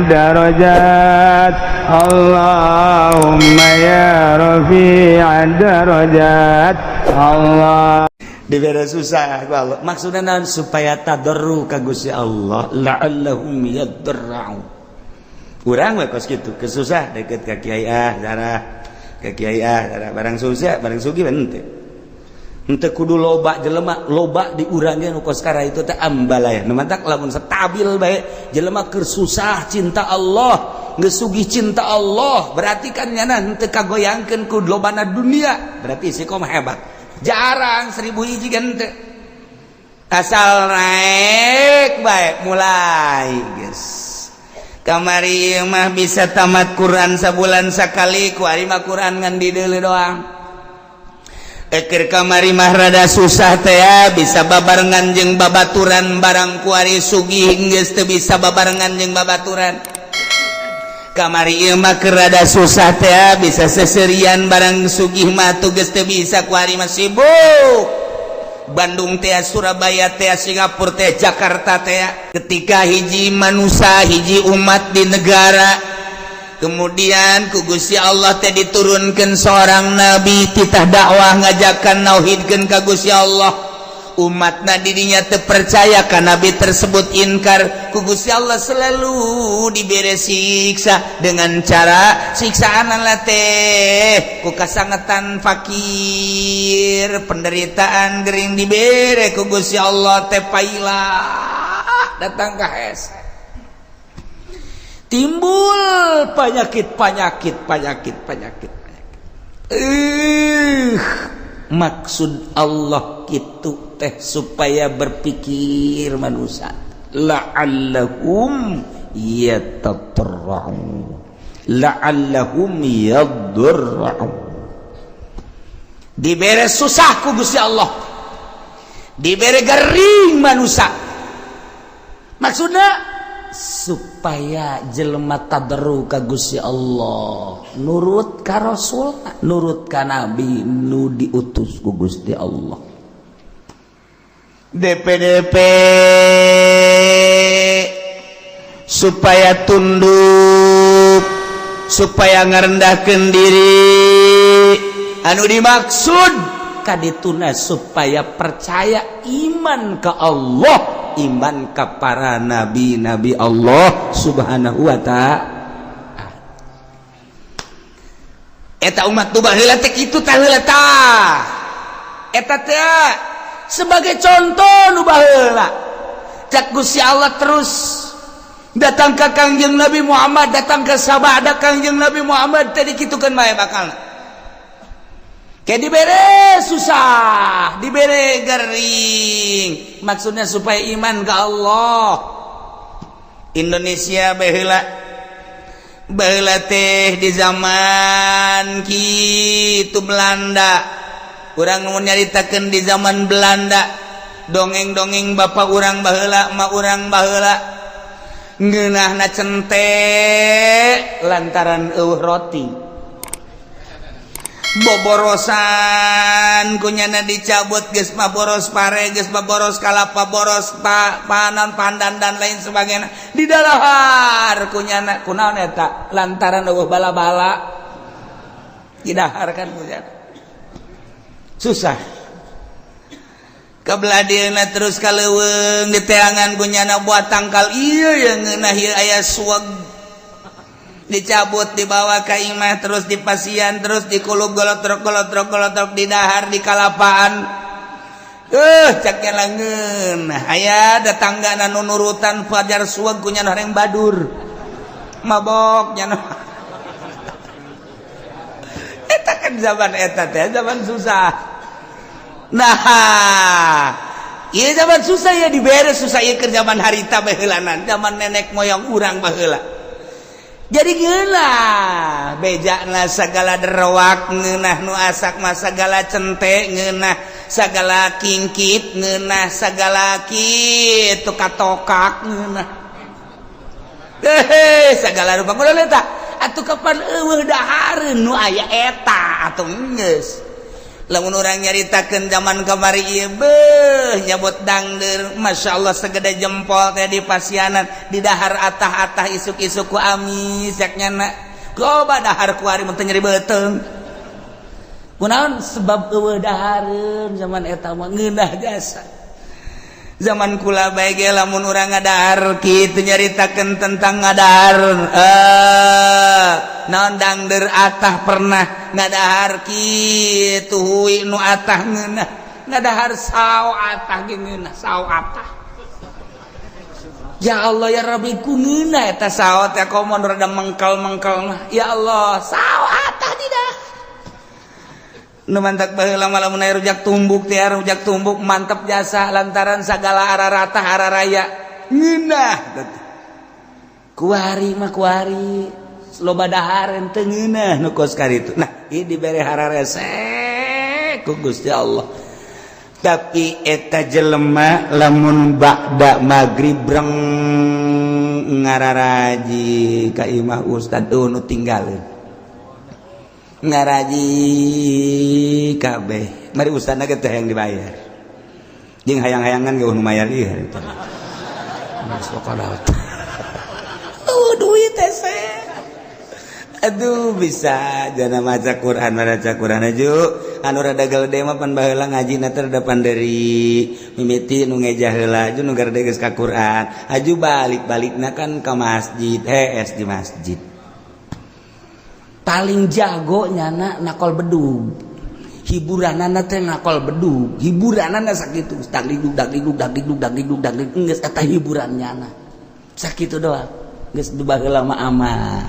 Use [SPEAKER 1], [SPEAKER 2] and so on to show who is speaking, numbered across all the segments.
[SPEAKER 1] darajat Allahumma ya rafi'ad darajat Allah.
[SPEAKER 2] Dibere susah ku Allah. Maksudna naon supaya tadarru ka Gusti Allah la'allahum yadarra'u. Urang we kos kitu kesusah deket ka kiai darah ka kiai darah barang susah barang sugih henteu. Henteu kudu loba jelema loba diurangkeun nu kos kara itu teh ambalaya. Nu mantak lamun stabil bae jelema keur susah cinta Allah, geus sugih cinta Allah, berarti kan nyana henteu kagoyangkeun ku lobana dunia. Berarti istiqomah hebat. Jarang 1000 hiji kan teu. Asal naik baik mulai guys. Kamari mah bisa tamat Quran sabulan sakali ku ari mah Quran ngan di deuleu doang. Eker kamari mah rada susah teh ya bisa babarengan jeung babaturan barang ku ari sugih geus teu bisa babarengan jeung babaturan. Kamari ieu mah keur rada susah teh bisa seserian barang sugih mah tugas teh bisa ku ari mah sibuk. Bandung teh Surabaya teh Singapura teh Jakarta teh ketika hiji manusia hiji umat di negara kemudian ku Gusti Allah teh diturunkeun seorang nabi titah dakwah ngajakan nauhidkeun ka Gusti Allah. Umatna didinya teu percaya ka nabi tersebut inkar ku Gusti Allah selalu diberi siksa dengan cara siksaan lah teh ku kasangetan fakir penderitaan gering dibere ku Gusti Allah teh paila datang ka hes timbul penyakit maksud Allah gitu teh supaya berpikir manusia la'allahum yatadarra'un la'allahum yadarra'un dibere susah ku Gusti Allah dibere garing manusia maksudnya supaya jelema tadarru ka Gusti Allah nurut ka Rasul nurut ka Nabi nu diutus ku Gusti Allah. DPDP supaya tunduk supaya ngarendahkeun diri anu dimaksud kadituna supaya percaya iman ka Allah iman ka para nabi-nabi Allah subhanahu wa ta'ala. Eta umat tu baheula teh kitu tah heula tah. Eta teh sebagai contoh nu baheula. Cak Gusti Allah terus datang ka Kangjeng Nabi Muhammad, datang ka sabada Kangjeng Nabi Muhammad teh dikitukeun bae bakalna. Kayak dibere susah, dibere garing. Maksudnya supaya iman ke Allah. Indonesia baheula teh di zaman kitu Belanda. Urang mun nyaritakeun di zaman Belanda, dongeng-dongeng bapak urang baheula, emak urang baheula. Ngeunahna cente lantaran eueuh roti. Boborosan kunyana dicabut geus mah boros pare geus mah boros kalapa boros panan pandan dan lain sebagainya di dalahar kunyana kunaon eta lantaran eueuh bala-bala didahar kan kunyana susah kabladieuna terus kaleuweung diteangan kunyana buat tangkal ieu yang ngeunah ieu aya sueg dicabut dibawa ke imah terus dipasian terus dikulub golotrok di dahar di kalapaan caknya langeun aya datanggana nu nurutan fajar sueg kunyana horeng badur mabok nya eta kan zaman eta teh zaman susah nah ieu zaman susah ya dibere susah ieu keur zaman harita baheulanan zaman nenek moyang urang baheula. Jadi ngeunah bejana sagala derowak ngeunah nu asak mah sagala cente ngeunah sagala kingkit ngeunah sagala kitu katokak ngeunah sagala rupa kudu eta atuh kapan eueuh dahareun nu aya eta atuh geus lamun urang nyaritakeun zaman kamari ieu beuh nyabot dangdeur masyaallah segede jempol teh di pasianan di dahar atah-atah isuk-isuk ku amis yak nyana loba dahar kuari mun teu nyeri beuteung kunaon sebab eueuh dahareun zaman eta mah ngeunah jasa zaman kula bae ge lamun urang ngadahar kitu nyaritakeun tentang ngadahar naon dangdeur atah pernah ngadahar kitu huwi nu atah ngeunah ngadahar sao atah ge ngeunah sao atah ya Allah ya Rabbi ku ngeunah eta sao teh komo rada mengkel-mengkel mah ya Allah sao atah tidak nu mantak baheula lamun aya rujak tumbuk teh rujak tumbuk mantep jasa lantaran sagala araratah araraya ngeunah kuari mah kuari loba dahar teu ngeunah nu kos karitu nah ieu dibere hararese ku Gusti Allah tapi eta jelema lamun ba'da magrib breng ngararaji ka imah ustad nu tinggalin ngaraji kabeh mari ustadna ge teh yang dibayar jeung hayang-hayangan ge nu mayar ieu eta masuk kadaot duit teh aduh bisa jana maca Quran aju anu rada gede mah pan baheula ngajina teh depan dari mimiti nu ngejah heula aju nu gede geus ka Quran aju balik-balikna kan ka masjid es di masjid paling jago nyana nakol bedug hiburanana teh nakol bedug hiburanana sakitu dagdugdug dagdugdug dagdugdug dagdugdug dagdugdug geus eta hiburan nyana sakitu doang geus baheula mah aman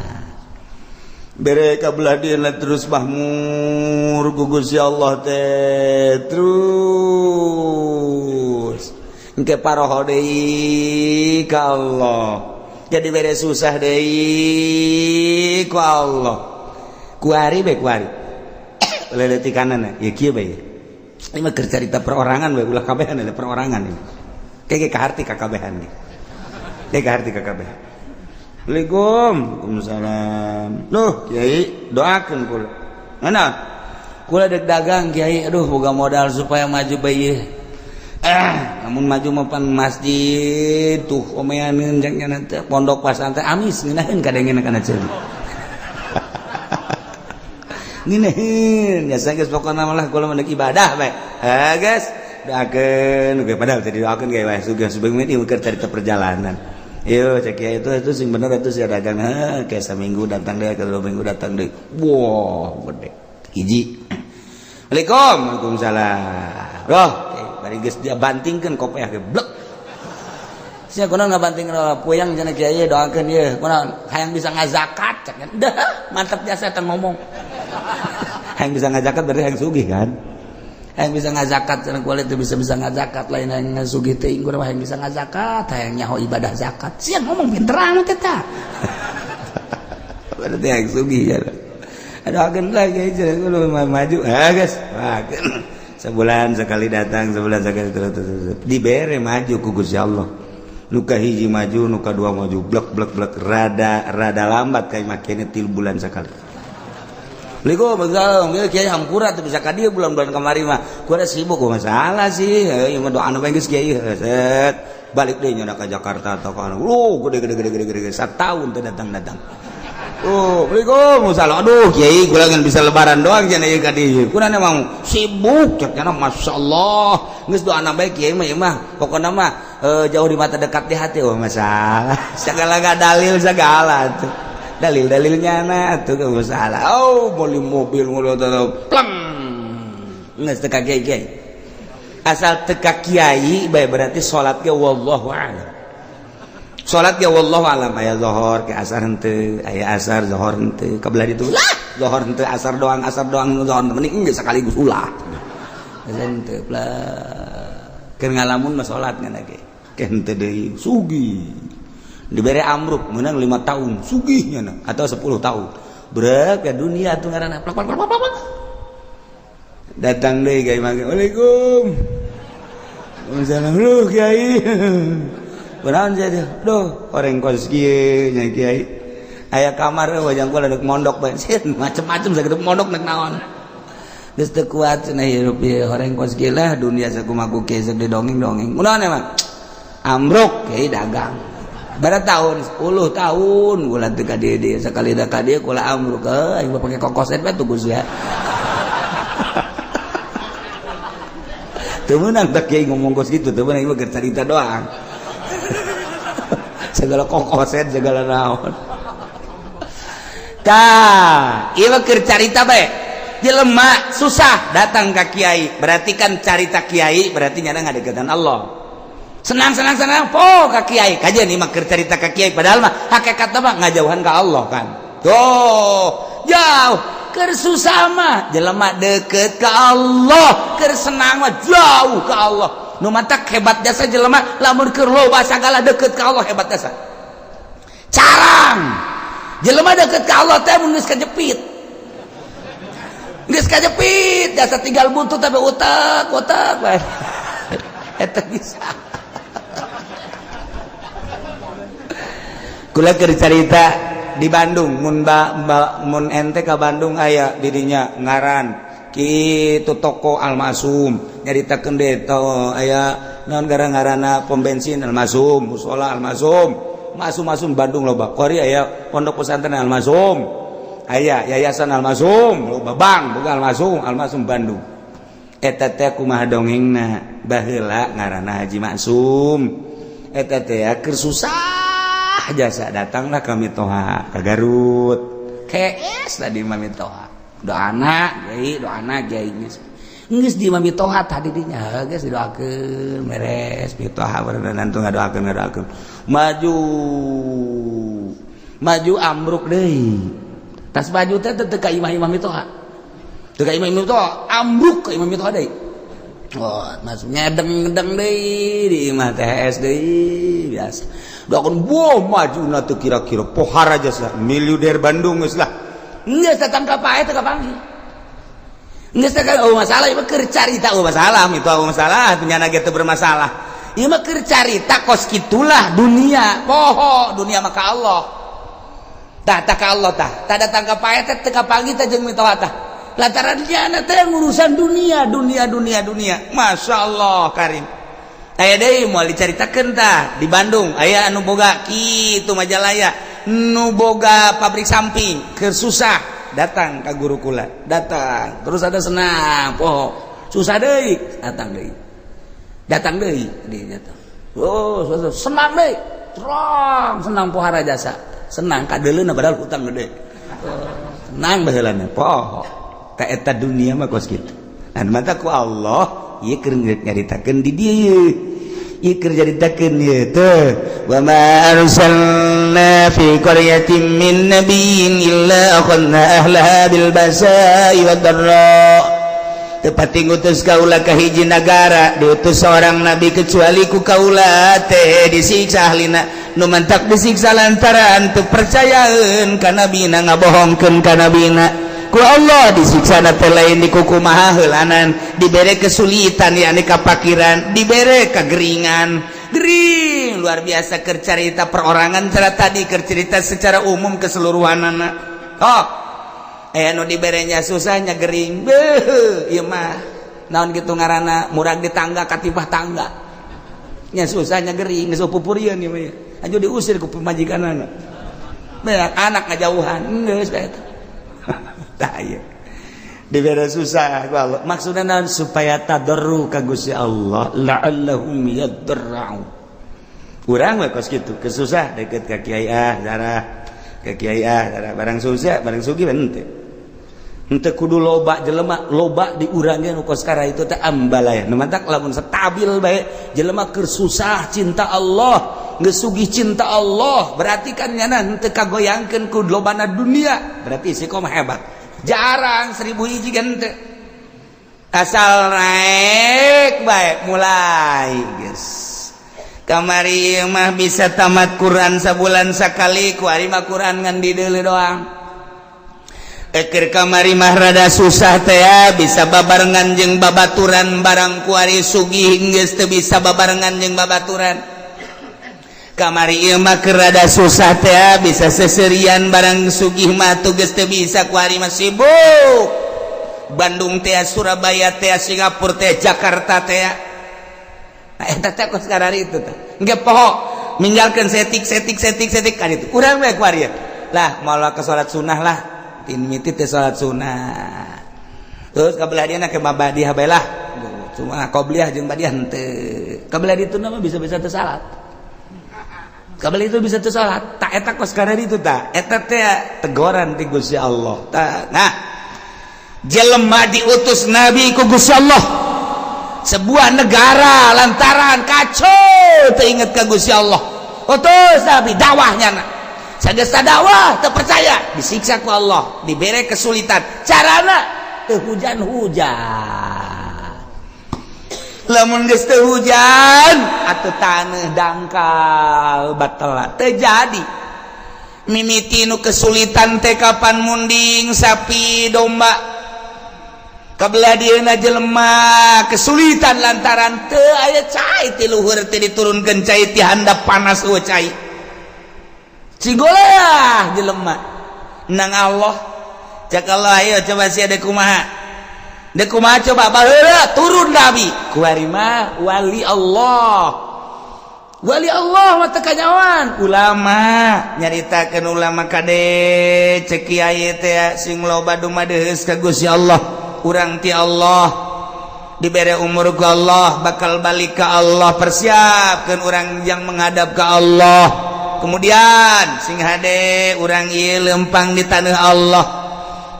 [SPEAKER 2] bere ka belah dieuna terus mahmur ku Gusti Allah teh terus engke paroho deui ka Allah jadi bere susah deui ku Allah kuari be kuari leleti kanan ya kieu bae ini mah keur carita perorangan we ulah kabehan ada perorangan ini kege kaharti kakabehan ge kege kaharti kakabehan Assalamualaikum Waalaikumsalam loh Kiai doakeun kula naon kula dek dagang Kiai aduh boga modal supaya maju bae namun maju mah pan masjid tuh omeaneun jeung nya teh pondok pesantren amis ngeunaheun kadengena kana ceuli ngeunaheun biasa geus pokona mah kula mah ibadah bae geus doakeun ge padahal teh doakeun ge wae sugih-sugih mah keur carita perjalanan ieu cek ya itu sing bener itu sia dagang kayak seminggu datang deh kedua minggu datang deh wow gede hiji Waalaikumsalam roh bari geus dia bantingkeun kopiah ge blek sia kunaon ngabantingkeun puyang cenah kieu doakeun ieu kunaon hayang bisa ngazakat cek dah mantep jasa eta ngomong hayang bisa ngazakat berarti hayang sugih kan hayang bisa ngazakat cenah kulit teh bisa ngazakat lain hayang ngasugih teuing kumaha hayang bisa ngazakat hayang nyaho ibadah zakat sia ngomong pinteran teh tah berarti hayang sugih ya doakeun lagi cenah kulo maju geus sebulan sekali datang sebulan sekali terus dibere maju ku Gusti Allah nu kahiji maju nu kadua maju blek rada lambat kayak makene 3 bulan sekali Assalamualaikum ya Kiai hampura teh bisa ka dieu bulan-bulan kamari mah ku ada sibuk ku masalah sih ieu mah doana bae geus Kiai set balik deui nya ka Jakarta atau ka gede sataun teh datang Waalaikumsalam aduh Kiai kula ngan bisa lebaran doang cenah ieu ka dieu kurang emang sibuk cek cenah masyaallah geus doana bae Kiai mah ieu mah pokona mah jauh di mata dekat di hati masalah segala dalil segala tuh dalil-dalilnya na tuh gak masalah beli mobil plang nges teka kiai asal teka kiai baik berarti sholat ke wallahu a'lam sholat ke wallahu a'lam aya zuhur ke asar henteu aya asar zuhur henteu kabelah ditu lah zuhur henteu asar doang zuhur mending geus sekaligus ulah henteu keur ngalamun mah sholat ngana ge ke henteu deui sugih diberi amruk menang 5 tahun sugihnya atau 10 tahun berapa dunia tuh ngaranna plak datang deh Kiai mangga Waalaikum Waalaikumsalam lu Kiai kunaon jadi duh orang kos kieu nya Kiai aya kamar wajang kula deuk mondok bae macem-macem sagede mondok nek naon geus teu kuat cenah hirup ieu horeng kos gila dunia sakumaha ku kieu di dongeng-dongeng kunaon emang amruk kieu dagang barat tahun 10 tahun ulah teu ka dieu sakali da ka dieu kula amruk aing pake kokoset we tuh Gus ya teu meunang tak kieu ngomong kos kitu teu meunang ieu cerita doang segala kokoset segala naon tah ieu keur carita bae jelema susah datang ke kiai berarti kan carita kiai berarti nyana ngadeukeutan Allah senang po ke kiai kajian ieu mah keur carita ke kiai padahal mah hakikatna mah ngajauhan ka Allah kan tuh jauh keur susah mah jelema deukeut ka Allah keur senang mah jauh ka Allah nu matak hebat jasa jelema lamun keur loba sagala deukeut ka Allah hebat jasa carang jelema deukeut ka Allah teh mun geus kajepit geus kajepit jasa tinggal buntut tapi utak bae eta bisa kula keur carita di Bandung mun ente ka Bandung aya didinya ngaran kitu toko Almasum nyaritakeun deui aya naon ngaranna pom bensin Almasum musola Almasum masum Bandung loba kori aya pondok pesantren Almasum aya yayasan Almasum loba bang boga Almasum Bandung eta teh kumaha dongengna baheula ngaranna Haji Maksum eta teh keur susah jasa datanglah ka Mitoha ka Garut kees tadi mah Mitoha doana kiai geus di Mitoha tadi dinya geus didoakeun beres Mitoha berenang tuh ngadoakeun maju amruk deui tas maju teh teu ka imam Mitoha teu ka imam Mitoha ambruk ka imam Mitoha deui oh maksudnya deng deui di imah THS deui biasa doakeun boh majuna teu kira-kira pohar aja sah miliuder Bandung geus lah geus datang ka pae teu kapanggih geus teh masalah ieu mah keur carita masalah Mitoha masalah nyana ge teu bermasalah ieu mah keur carita kos kitulah dunia poho dunia mah ka Allah tah ka Allah tah datang ka pae teh teu kapanggih teh jeung Mitoha tah lantaran nyana teh urusan dunia Masya Allah Karim aya deui moal dicaritakeun tah di Bandung aya anu boga kitu Majalaya nu boga pabrik samping keur susah datang ka guru kula datang terus ada senang poho susah deui datang deui dia datang oh senang deui terang senang pohara jasa senang kadeleuna padahal hutang gede senang baheulana poho ka eta dunia mah kos kitu an mata ku Allah ieu keur nyaritakeun di dieu ieu keur nyaritakeun ieu teh wa ma arsalna fi qaryatin min nabiyyin illa akhadna ahlaha bil basa'i wad dharra tepati ngutus kaula ka hiji nagara diutus seorang nabi kecuali ku kaula teh disiksa ahlina nu mantak disiksa lantaran teu percayaeun ka nabina ngabohongkeun ka nabina ku Allah disiksa na teh lain di kukumaha heulanan dibere kesulitan yakni kapakiran dibere kageringan gering luar biasa keur carita perorangan cara tadi keur cerita secara umum keseluruhanana oh anu diberenya susahnya gering beuh ieu mah naon kitu ngaranna murag di tangga katibah tangga nya susahnya gering geus pupurieun ieu mah aju diusir ku pemajikanana beak anak ngajauhan geus bae eta tah ieu dibere susah ku Allah maksudna naon supaya tadarru ka Gusti Allah la'allahum yadarra'u urang we kos kitu kesusah deket ka kiai zarah ka kiai zarah barang susah barang sugih henteu kudu loba jelema loba diurangkeun kos kara itu teh ambalaya nu mantak lamun stabil bae jelema keur susah cinta Allah geus sugih cinta Allah berarti kan nyana henteu kagoyangkeun ku lobana dunia berarti istiqomah hebat jarang 1000 hiji kan teu asal naik bae mulai geus kamari mah bisa tamat Quran sabulan sakali ku ari mah Quran ngan di deuleu doang eker kamari mah rada susah teh bisa babarengan jeung babaturan barang ku ari sugih geus teu bisa babarengan jeung babaturan kamari ieu mah keur rada susah teh bisa seserian barang sugih mah tuh geus teu bisa ku ari mah sibuk Bandung teh, Surabaya teh, Singapura teh, Jakarta teh. Nah, eta teh kos karari itu teh. Engke poho ninggalkeun setik kan itu. Urang we kuarieu. Lah malah ke salat sunah lah. Tin miti teh salat sunah. Terus kabelah dia ke mabadiah bae lah. Cuma qobliyah jeung badiah henteu. Kabelah itu nama bisa-bisa teu salat. Kabelah itu bisa teu salat. Tak eta kos karari itu tah. Eta teh teguran ti Gusti Allah. Nah, jelema diutus nabi ku Gusti Allah. Sebuah negara lantaran kacau teu inget ka Gusti Allah. Utus nabi dakwahnya na. Sagesta dakwah teu percaya disiksa ku Allah, dibere kesulitan. Carana teu hujan-hujan. Lamun geus teu hujan atuh taneuh dangkal batal teu jadi. Mimiti nu kesulitan teh kapan munding sapi domba. Kabelah dieuna jelema kesulitan lantaran teu aya cai ti luhur teh diturunkeun cai ti handap panas eueuh cai. Cigoleah jelema nang Allah. Cak Allah ayo coba sia dek kumaha. Dek kumaha coba baheula turun nabi. Kuari mah wali Allah. Wali Allah mah teu kanyawan. Ulama nyaritakeun ulama kade cek kiai teh sing loba dumadeus ka Gusti Allah. Urang ti Allah dibere umur ku Allah bakal balik ka Allah, persiapkeun urang yang menghadap ka Allah. Kemudian sing hade urang ieu lempang di taneuh Allah.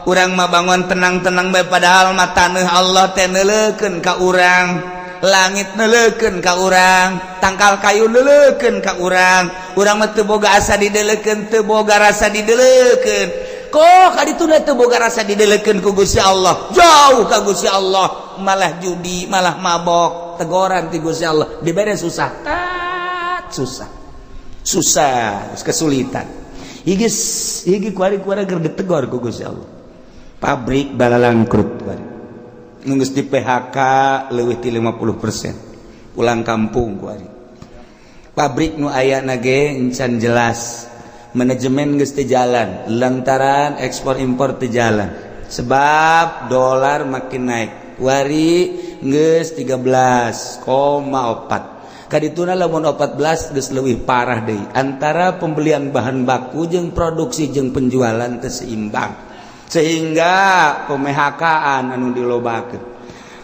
[SPEAKER 2] Urang mah bangun tenang-tenang bae padahal mah taneuh Allah teh neuleukeun ka urang, langit neuleukeun ka urang, tangkal kayu neuleukeun ka urang. Urang mah teu boga asa dideuleukeun, teu boga rasa dideuleukeun. Kok kaditu teu boga rasa dideuleukeun ku Gusti Allah. Jauh ka Gusti Allah, malah judi, malah mabok. Teguran ti Gusti Allah, dibere susah. Susah. Susah, kesulitan. Higi kuari-kuari keur ditegor ku Gusti Allah. Pabrik balalangkrut nu geus di PHK leuwih ti 50%. Pulang kampung kuari. Pabrik nu ayana ge encan jelas. Manajemen geus teu jalan lantaran ekspor impor teu jalan. Sebab dolar makin naik. Kuari geus 13,4. Kadituna lamun 14 geus leuwih parah deui. Antara pembelian bahan baku jeung produksi jeung penjualan teu seimbang. Sehingga PMHK-an anu dilobakeun.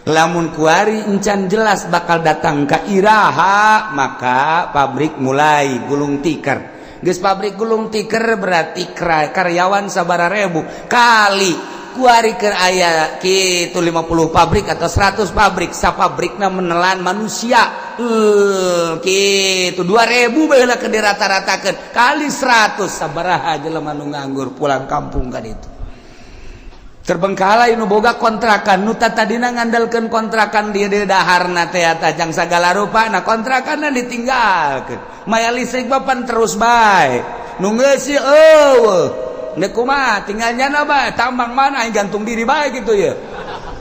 [SPEAKER 2] Lamun kuari encan jelas bakal datang ka iraha, maka pabrik mulai gulung tikar. Geus pabrik gulung tikar berarti karyawan sabaraha ribu kali kuari keur aya kitu 50 pabrik atau 100 pabrik, sapabrikna menelan manusia kitu 2000 baheula ke dirata-ratakeun kali 100 sabaraha jelema nu nganggur pulang kampung ka ditu. Terbengkalai nu boga kontrakan nu tadina ngandalkeun kontrakan di daharna teh tajang sagala rupa na kontrakanna ditinggalkeun. Maya listrik bapan terus bae. Nu geus eueuh. Nek kumaha tinggal nyana bae tambang mana yang gantung diri bae gitu ya.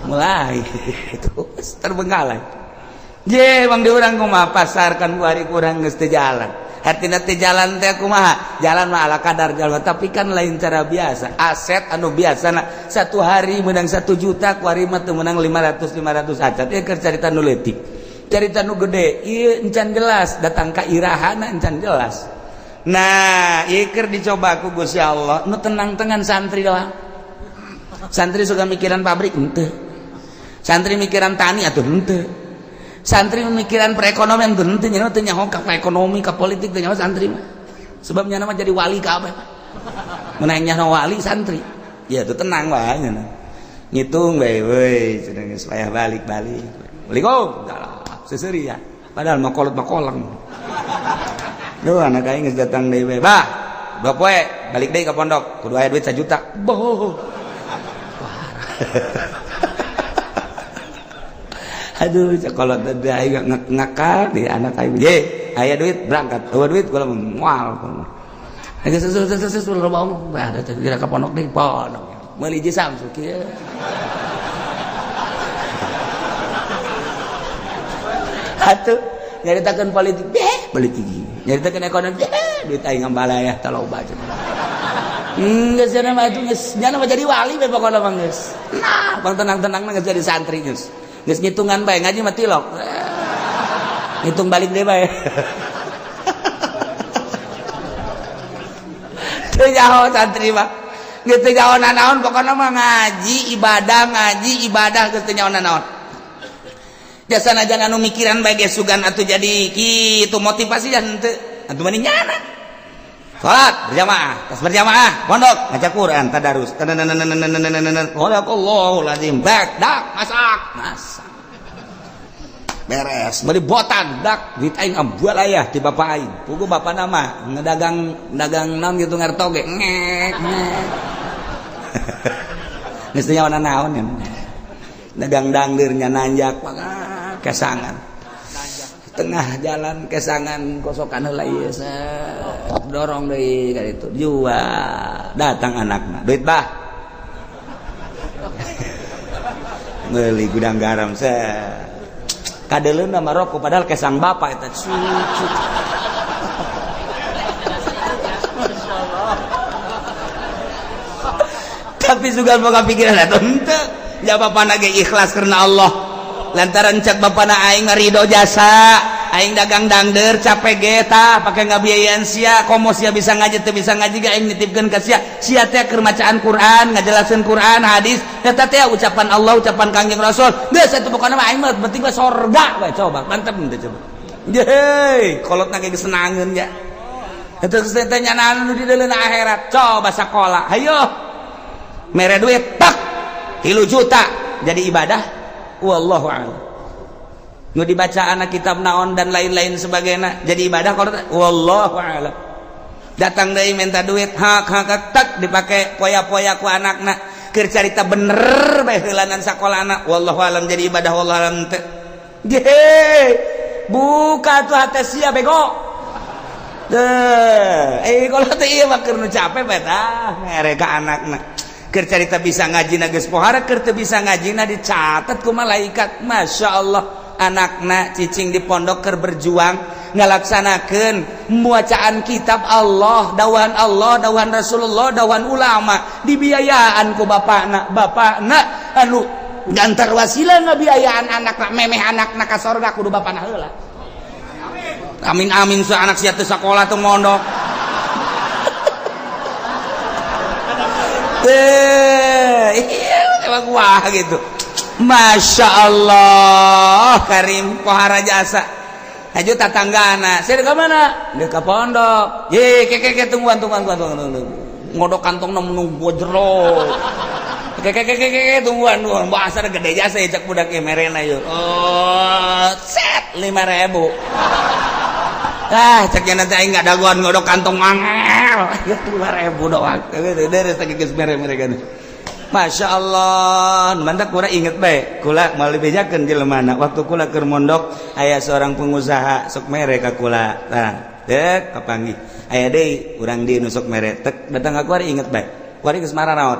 [SPEAKER 2] Mulai itu terbengkalai. Ye bang di urang kumaha pasarkan kuari kurang geus teu jalan. Hatina teh jalan teh kumaha? Jalan mah ala kadar jalan, tapi kan lain cara biasa. Aset anu biasana 1 hari menang 1 juta, kuari mah teu menang 500 acat. Ieu keur carita nu leutik. Carita nu gede, ieu encan jelas datang ka irahana encan jelas. Nah, ieu keur dicoba ku Gusti Allah. Nu tenang-tenang santri doang. Santri suka mikiran pabrik henteu. Santri mikiran tani atuh henteu. Santri pemikiran perekonomian henteu nya teh nyaho ka ekonomi ka politik teh nyaho santri mah. Sebab nya mah jadi wali ka abeh. Mun nya wali santri. Ya tuh tenang wae nya. Ngitung bae we cenah geus payah balik-balik. Assalamualaikum. Seseuri ya. Padahal mah kolot-kolong. Duh anak aing geus datang deui we. Bah, 2 poe balik deui ka pondok. Kudu aya duit 1 juta. Boh. Aduh, kalau tadi aing ngakal di anak aing. Ye, aya duit berangkat. Eueuh duit kula moal. Aya sesu loba omong. Ada teh kira ka pondok deui pondok. Meuli ji Samsu kieu. Atuh nyaritakeun politik balik gigi. Nyaritakeun ekonomi duit aing ngambala ya taloba cenah. Geus cenah mah atuh geus nya mah jadi wali we pokona mah geus. Nah, bang tenang-tenang mah geus jadi santri geus. Geus ngitungan bae ngaji mah tilok. Ngitung balik deui bae. Teu nyaho santri mah. Geus teu nyaho naon pokona mah ngaji ibadah geus teu nyaho naon. Biasana jangan anu mikiran bae geus sugan atuh jadi kitu motivasi jan teu. Atuh mani nyana. Salat berjamaah, tas berjamaah, pondok ngaca Quran, tadarus. Wallahul azim. Dak, masak. Beres, beli botan, dak, duit aing ambual aya ti bapak aing. Pugu bapak nama ngedagang naon gitu ngartoge. Ngek. Geus teu nyawana naon ya. Dagang dangdeur nya nanjak kesangan. Tengah jalan kesangan kosokan heula ieu dorong deui ka ditu jual datang anakna duit bah meuli gudang garam kadeleuna mah rokok padahal kesang bapak eta cucu tapi juga boga pikiran atuh henteu ja bapana ge ikhlas karena Allah lantaran cek bapana aing ridho jasa aing dagang dangdeur capek ge tah pake ngabiayaeun sia komo sia bisa ngaji teu bisa ngaji ge aing nitipkeun ka sia teh keur macaan Quran ngajelaskeun Quran hadis eta teh ucapan Allah ucapan Kangjeng Rasul geus atuh pokona mah aing mah penting mah sorga we coba mantep teh coba yeay kolotna ge senangeun ya eta teh nyanaan nu di deuleuh akhirat coba sakola hayo mere duit tak 3 juta jadi ibadah wallahu a'lam nu dibaca anak kitab naon dan lain-lain sebagainya jadi ibadah kalau wallahu a'lam datang deui minta duit hak tak dipake poya-poya ku anakna keur carita bener bae heulanan sakolana wallahu a'lam jadi ibadah wallahu a'lam teh ge buka tuh hate sia bego kalau teh ieu mah keur nu capek bae tah mere ka anakna keur carita bisa ngajina geus pohara keur teu bisa ngajina dicatet ku malaikat masyaallah anakna cicing di pondok keur berjuang ngalaksanakeun muacaan kitab Allah dawan Rasulullah dawan ulama dibiayaan ku bapakna anu gantar wasilah ngabiayaan anakna memeh anakna ka sorga kudu bapana heula amin su anak sia teu sakola teu mondok iya emang wah gitu Masya Allah Karim pohara jasa aja tatanggana saya ke mana dia ke pondok ye keke tungguan ngodok kantong nunggu jero keke tungguan bahasa gede jasa cek budak merena yuk set 5.000 ceknya nanti aing nggak daguan ngodok kantong mangel 5.000 doang dari geus mere-mere Masya Allah mantak kula inget bae kula mau bejakeun jelemana waktu kula keur mondok aya seorang pengusaha sok mere ka kula tah dek kapanggih aya deui urang di nu sok mere tek datang ka kula inget bae kuari geus marah naon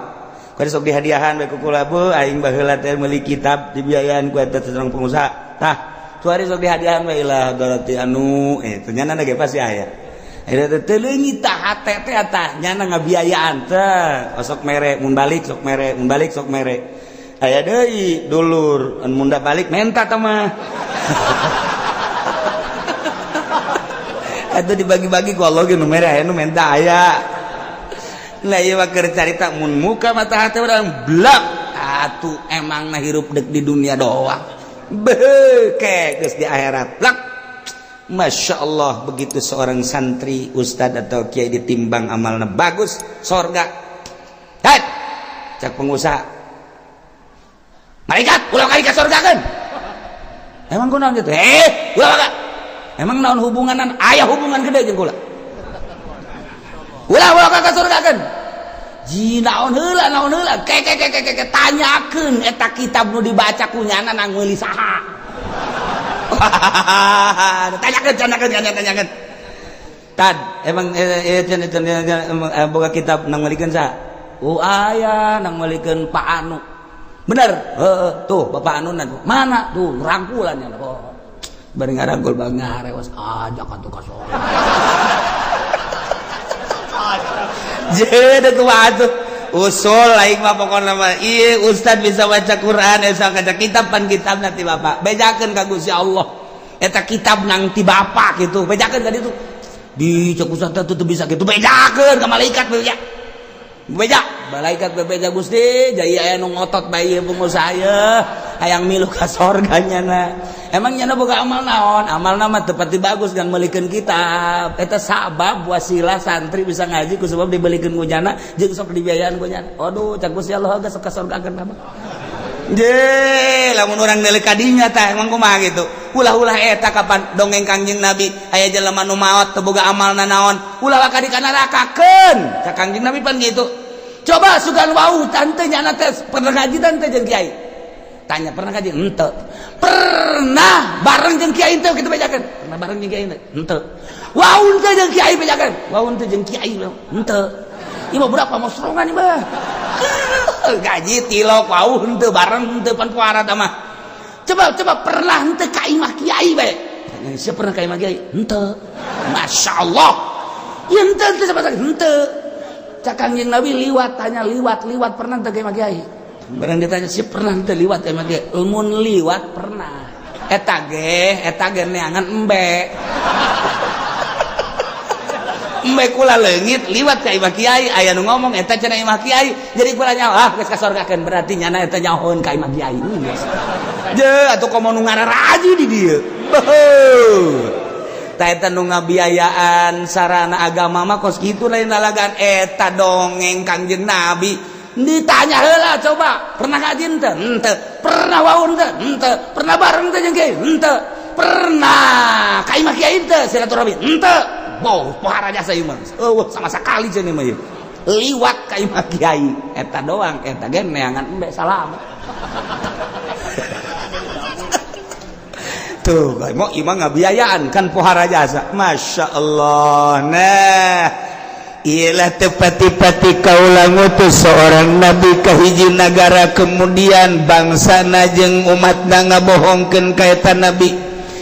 [SPEAKER 2] kuari sok dihadiahan bae ku kula bu aing baheula teh meuli kitab dibiayaan ku eta seorang pengusaha tah kuari sok dihadiahan bae lah garati anu ternyata ge pasti aya eta teh leungit tah hate teh tah nyana ngabiayaan teh sok mere mun balik sok mere aya deui dulur mun balik menta tah mah atuh dibagi-bagi ku Allah ge nu mere aya nu menta aya lah ieu mah keur carita mun muka mata hate urang blak atuh emang na hirup deuk di dunia doang beuke geus di akhirat blak Masya Allah begitu seorang santri ustad atau kiai ditimbang amalnya bagus sorga cak pengusaha malaikat ulah kali ke sorga kan emang kunaon gitu ulah kagak emang naon hubunganan aya hubungan gede jeung kula ulah kagak sorga kan ji naon heula ke tanyakeun eta kitab nu dibaca kunyana nang meuli saha tanyakan tad emang boga kitab nang malikeun saha aya nang malikeun Pak Anu bener tuh Bapak Anu mana tuh rangkulannya bari ngarangkul bang ngarewas ajak atuh ka sono Jadi tuh usul lain mah pokoknya mah iya ustad bisa baca Quran bisa baca kitab pan kitab nanti bapak bejakan ka Gusti Allah eta kitab nang ti bapak gitu bejakan tadi tuh di cek ustad tuh bisa gitu bejakan ka malaikat beja malaikat bebeja Gusti jadi aya nu ngotot bae pengusaha hayang milu ka sorganya na emang nyana boga amal naon amal nama tepati bagus dan melikeun kitab eta sabab wasilah santri bisa ngaji ku sebab dibelikeun ku nyana jeung sok dibiayaan ku nyana aduh cak Gusti Allah geus sok ka sorgakeun mah je lamun urang neuleuh ka dinya tah emang kumaha gitu ulah-ulah eta kapan dongeng Kangjeng Nabi aya jelema nu maot teu boga amalna naon ulah ka di kana nerakakeun cak Kangjeng Nabi pan gitu coba sugan wau tante nyana teh pernah ngaji tante jeung kiai tanya pernah ngaji henteu pernah bareng jeung kiai teh kitu bejakeun pernah bareng jeung kiai teh henteu wau teh jeung kiai bejakeun wau teh jeung kiai henteu ieu mah berapa mosrongan ieu mah gaji tilok wau henteu bareng henteu pan puara tah mah coba pernah henteu ka imah kiai bae siapa pernah ka imah kiai henteu masyaallah ieu henteu sabaraha henteu cak Kangjeng Nabi liwat tanya liwat pernah teu ka imah kiai barang ditanya si pernah teu liwat ka imah kiai mun liwat pernah eta ge neangan embe kula leungit liwat ka imah kiai aya nu ngomong eta cenah imah kiai jadi kula nyawa geus kasorgakeun berarti nyana eta nyahoeun ka imah kiai je atuh komo nu ngararaji di dieu eta nu ngabiayaan sarana agama mah kos kitu lain lalagan eta dongeng Kangjeng Nabi ditanya heula coba pernah ngaji henteu henteu pernah waun henteu henteu pernah bareng teh jeung kiai henteu pernah ka imah kiai teh silaturahmi henteu boh pohara jasa ieu mah sama sakali cenah mah ieu liwat ka imah kiai eta doang eta ge neangan embe salam tuh mau imam ngabiayaan kan pohara jasa Masya Allah nah ialah tepati-pati kaula ngutus seorang nabi ke hiji negara kemudian bangsa jeung umatna ngabohongkeun ka eta nabi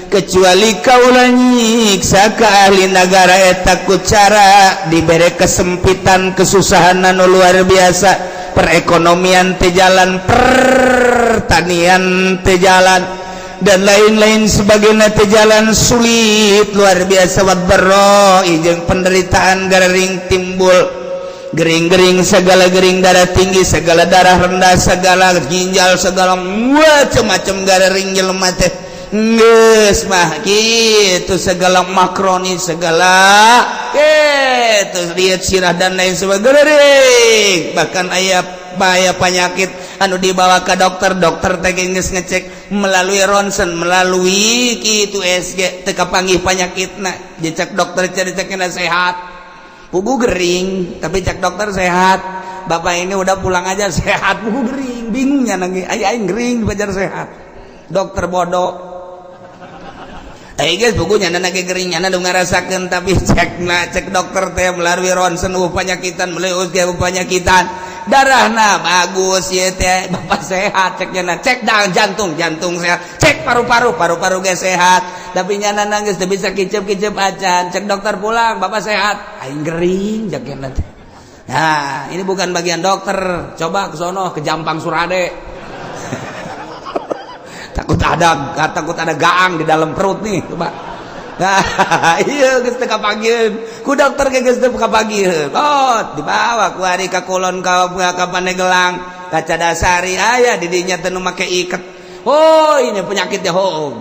[SPEAKER 2] kecuali kaula nyiksa ka ahli negara eta ku cara dibere kesempitan kesusahan anu luar biasa perekonomian teu jalan pertanian teu jalan dan lain-lain sebagainya teh jalan sulit luar biasa wadbarro jeung penderitaan garing timbul gering-gering segala gering darah tinggi segala darah rendah segala ginjal segala macam-macam garing jelema teh geus mah kitu segala makroni segala kitu lihat sirah dan lain sebagainya bahkan aya penyakit anu dibawa ke dokter teh geus ngecek melalui ronsen melalui kitu SG teu kapanggih penyakitna cek dokter cek-cekna sehat pugu gering tapi cek dokter sehat bapak ini udah pulang aja sehat pugu gering bingungnya nanti aing gering bajar sehat dokter bodoh guys bukunya nana gering nana udah ngarasakeun tapi cek dokter teh melalui ronsen penyakitan melalui SG penyakitan darahna bagus ya teh bapak sehat ceknya cek jantung sehat cek paru-paru ge sehat tapi nyana nangis teu bisa kicep-kicep acan cek dokter pulang bapak sehat aing gering ceknya teh nah ini bukan bagian dokter coba ke sono ke Jampang Surade takut ada gaang di dalam perut nih coba nah iya geus teu kapagieun ku dokter ge geus teu kapagieun dibawa ku ari ka kulon ka Paneglang ka Cadasari aya di dinya teh nu make iket ini penyakitnya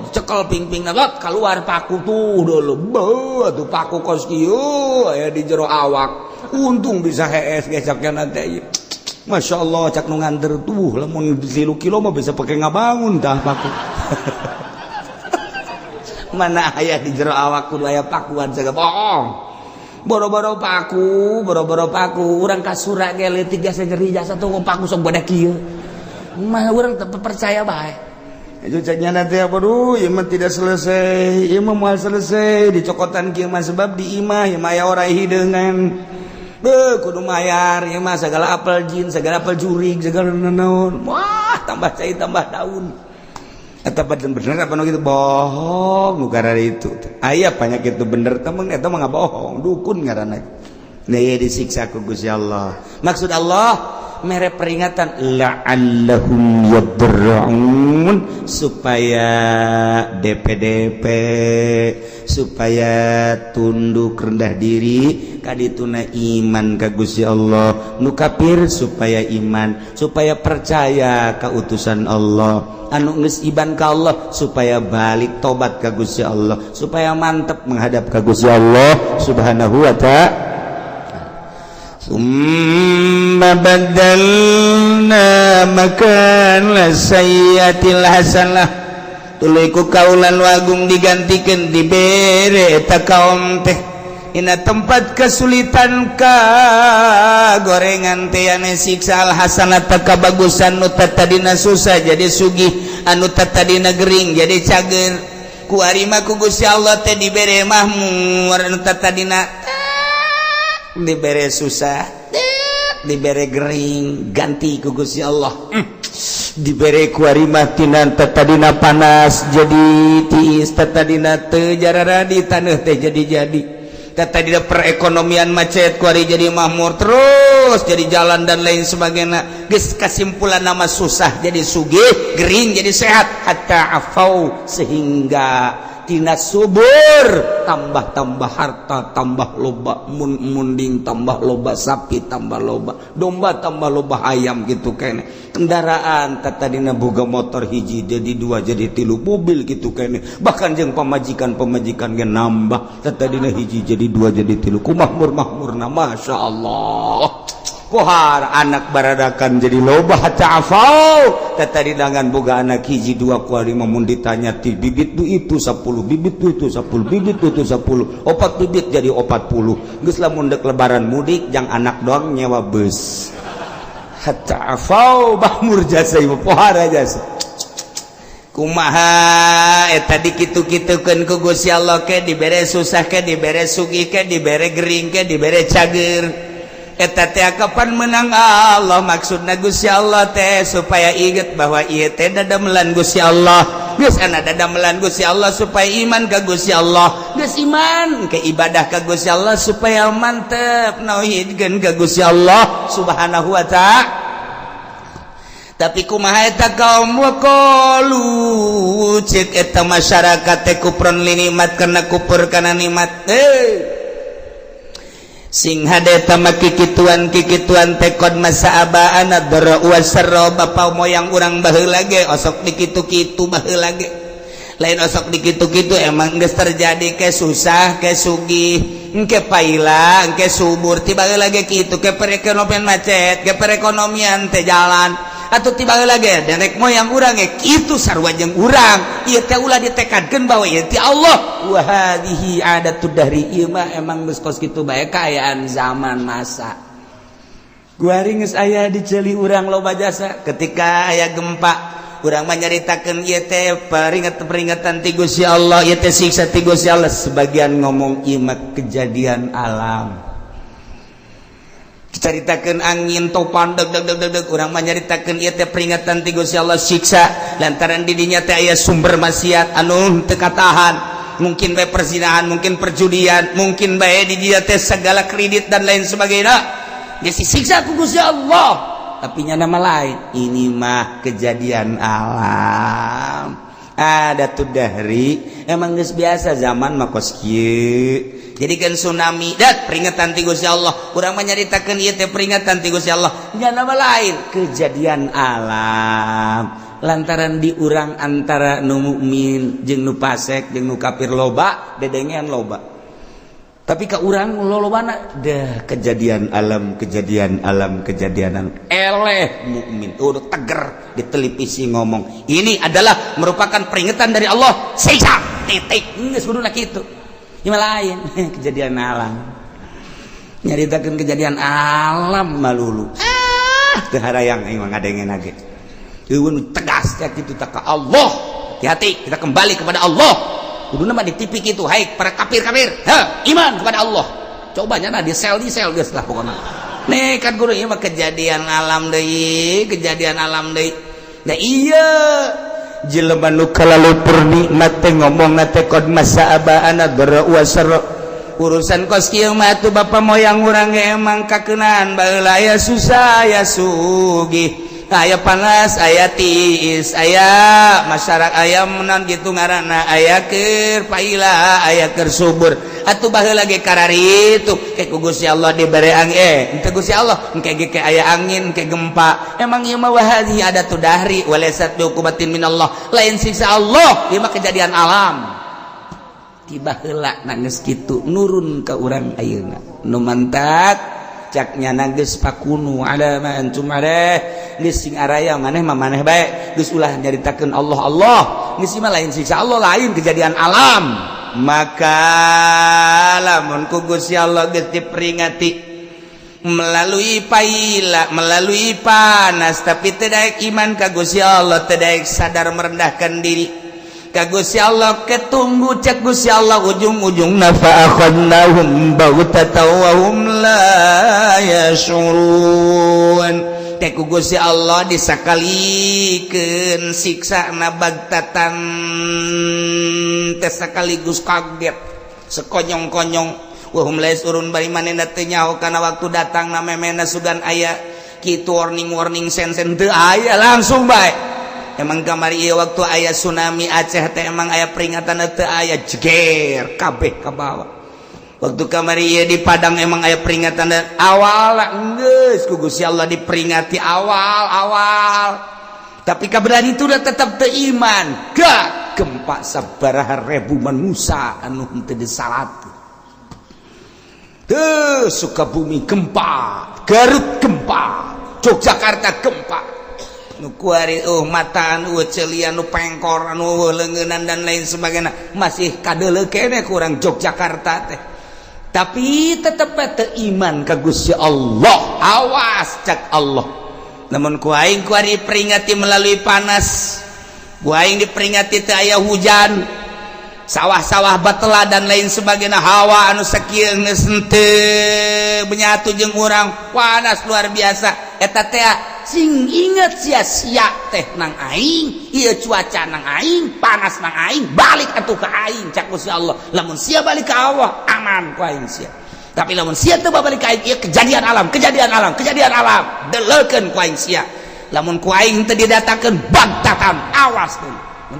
[SPEAKER 2] cekel ping-pingna lot keluar paku tuh dulu atuh paku kos kieu aya di jero awak untung bisa hees gesakna teh Masya Allah cak nu nganter tuh lamun 3 kilo mah bisa pakai ngabangun dah paku mana ayah di jero awak kudu aya pakuan segala bohong boro-boro paku urang kasura ge leutik gasa nyeri jasa tuh paku sok bodak kieu mah urang teu percaya bae itu cenah teh aduh ieu mah tidak selesai ieu mah moal selesai dicokotan kieu mah sebab di imah ieu mah aya orang hideungan kudu mayar ieu mah segala apel jin segala apel jurig segala naon wah tambah cai tambah daun eta bener apa nu kitu bohong nu karana itu aya penyakit itu bener temen eta mah ngabohong dukun ngaranna disiksa ku Gusti Allah. Maksud Allah mere peringatan la'allahum yadra'un, supaya DPDP, supaya tunduk rendah diri kadituna iman ka Gusti Allah, nu kafir supaya iman, supaya percaya ka utusan Allah, anu geus iban ka Allah supaya balik tobat ka Gusti Allah, supaya mantep menghadap ka Gusti Allah Subhanahu wa ta'ala. Summa badalna makana sayyatil hasanah, tuluy ku kaulan wagung digantikeun dibere eta kaum teh ina tempat kesulitan ka gorengan teh ane siksa al hasanah ta kabagusan nu tadina susah jadi sugih, anu tadina gering jadi cager, ku ari mah ku Gusti Allah teh dibere mahmur, anu tadina dibere susah, dibere gering, ganti ku Gusti Allah. Dibere ku ari mah tina tadina panas jadi tiis, tadina teu jarara di taneuh teh jadi tadina perekonomian macet ku ari jadi makmur terus jadi jalan dan lain sebagainya. Geus kasimpulan nama susah jadi sugih, gering jadi sehat, hatta afau sehingga tina subur tambah harta, tambah loba munding, tambah loba sapi, tambah loba domba, tambah loba ayam gitu kene. Kendaraan tadina boga motor hiji jadi dua jadi tilu, mobil gitu kene. Bahkan jeung pamajikan ge nambah tadina hiji jadi dua jadi tilu, ku makmur-makmurna masyaallah. Kohar anak baradakan jadi loba hatta afau, tadi dengan boga anak hiji dua kuari mamun ditanya ti bibit du itu 10, bibit du itu 10, bibit du itu 10, 4 bibit jadi 40. Geus lamun dek lebaran mudik jang anak doang nyewa bus. Hatta afau bahmur jasa ieu pohara jasa. Kumaha eta dikitu-kitukeun ku Gusti Allah ke dibere susah ke dibere sugih ke dibere gering ke dibere cager. Eta teh kapan menang Allah, maksudna Gusti Allah teh supaya inget bahwa ieu teh dadamelan Gusti Allah. Geus ana dadamelan Gusti Allah supaya iman ka Gusti Allah. Geus iman ke ibadah ka Gusti Allah supaya mantep nauhidkeun ka Gusti Allah Subhanahu wa ta'ala. Tapi kumaha eta kaum waqalu cek eta masyarakat teh kufrun nikmat kana kufur kana nikmat. Sing hade tamaki kituan tekod masa abaana dara wasarra bapa moyang urang baheula ge osok dikitu-kitu baheula ge lain osok dikitu-kitu emang geus terjadi ke susah ke sugih engke paila engke subur tiba heula ge kitu ke perekonomian macet ke perekonomian teh jalan atuh tiba heula ge derek moyang urang ge kitu sarua jeung urang ieu teh ulah ditekadkeun bahwa ieu ti Allah. Wa hadhihi adatud dahri, ieu mah emang geus kos kitu bae kaayaan zaman masa. Guari geus aya di ceuli urang loba jasa ketika aya gempa urang mah nyaritakeun ieu teh peringatan ti Gusti Allah, ieu teh siksa ti Gusti Allah, sebagian ngomong ieu mah kejadian alam. Caritakeun angin topan deg urang mah nyaritakeun ieu teh peringatan ti Gusti Allah siksa lantaran di dinya teh aya sumber maksiat anu teu katahan. Mungkin bae perzinahan, mungkin perjudian, mungkin bae di dia teh segala kredit dan lain sebagainya. Dia disiksa ku Gusti Allah. Tapi nya nama lain. Ini mah kejadian alam. Ada tuh dahri. Emang geus biasa zaman mah kos kieu. Jadi kan tsunami dat peringatan ti Gusti Allah. Urang mah nyaritakeun ieu teh peringatan ti Gusti Allah. Nya nama lain kejadian alam. Lantaran di urang antara nu mukmin jeung nu fasik jeung nu kafir loba dedengean loba. Tapi ka urang lolobana dah kejadian alam eleh mukmin udah teger di televisi ngomong ini adalah merupakan peringatan dari Allah siksa titik geus kuduna kitu. Ieu lain kejadian alam. Nyaritakeun kejadian alam malulu. Teu harayang ieu mah ngadengen age. Eueun tegas ya kitu tak ka Allah. Hati-hati kita kembali kepada Allah. Kudu mah di TV kitu, hai para kafir-kafir. Iman kepada Allah. Coba nya di sel geus lah pokona. Nekat guru ieu mah kejadian alam deui, Nah iya jelema nu kalalupur nikmat teh ngomongna teh qad masaabana dara wasara urusan kos kieu mah tuh bapak moyang urang ge emang kakenaan baheula aya susah aya sugih aya panas aya tiis aya masyarakat aya menan gitu ngaranna aya keur paila aya keur subur atuh baheula ge karari itu ke ku Gusti Allah dibere angin teu Gusti Allah engke ge aya angin ke gempa emang ieu mah wahadi ada tu dahri walaysat bi hukumatin minallah lain siksa Allah ieu mah kejadian alam tiba heula na geus kitu nurun ka urang ayeuna nu mantak caknya geus pakunu ala ma antum aleh geus sing araya maneh mah maneh bae geus ulah nyaritakeun Allah Allah geus mah lain siksa Allah lain kejadian alam maka lamun ku Gusti Allah geus diperingati melalui paila melalui panas tapi teu daek iman ka Gusti Allah teu daek sadar merendahkan diri ka Gusti Allah ketunggu cek Gusti Allah ujung-ujungna fa akhadnahum baghutatan wa hum la yashurun teh ku Gusti Allah disakalikeun siksana bagtatan teh sekaligus kaget sekonyong-konyong wa hum la yashurun bari manehna teu nyaho kana waktu datang na memena sugan aya kitu warning sen-sen teu aya langsung bae emang kamari ieu waktu aya tsunami Aceh teh emang aya peringatan teu aya jeger kabeh ka bawah waktu kamari ieu di Padang emang aya peringatan awal geus ku Gusti Allah diperingati awal tapi kaberani itu udah tetap teu iman gak gempa sabaraha ribu manusia anu teu disalat teu Sukabumi gempa Garut gempa Yogyakarta gempa nu kuari mata anu ceulian nu pengkor anu leungeunnan dan lain sebagainya masih kadeuleu keneh kurang Yogyakarta teh tapi tetep teu iman ka Gusti Allah awas cak Allah namun ku aing kuari peringati melalui panas ku aing diperingati teu aya hujan sawah-sawah batela dan lain sebagainya hawa anu sakieu geus teu benyatu jeung urang panas luar biasa eta teh sing inget sia-sia teh nang aing ieu cuaca nang aing panas nang aing balik atuh ka aing cak Gusti Allah lamun sia balik ka Allah aman ku aing sia tapi lamun sia teu balik ka aing ieu kejadian alam deleukeun ku aing sia lamun ku aing teu didatangkeun bagtatan awas teh mun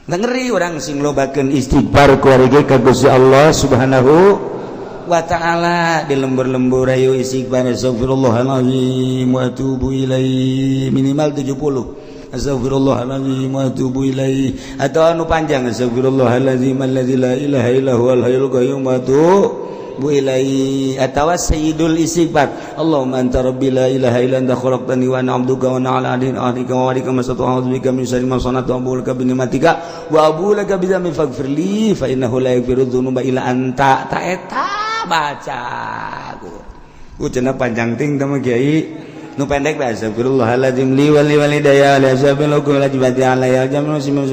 [SPEAKER 2] ngeri urang sing lobakeun istighfar ku ari ge ka Gusti Allah Subhanahu wa ta'ala di lembur-lembur ayo istighfar astagfirullahalazim wa atubu ilaihi minimal 70 astagfirullahalazim wa atubu ilaihi atau anu panjang astagfirullahalazim alladzi la ilaha illa huwal hayyul qayyum wa atubu ilaihi atau sayyidul istighfar Allahumma anta rabbi la ilaha illa anta khalaqtani wa ana 'abduka wa ana 'ala ahdika wa wa'dika masata'tu a'udzu bika min syarri ma sana'tu wa a'udzu bika bi ni'matika wa a'udzu bika bi dhanbi faghfirli fa innahu la yaghfiru dzunuba illa anta ta eta baca cenah panjang ting tama kiai nu pendek bae astagfirullahalazim li wal walidayya la sabilukum la jibati alayya jamu simu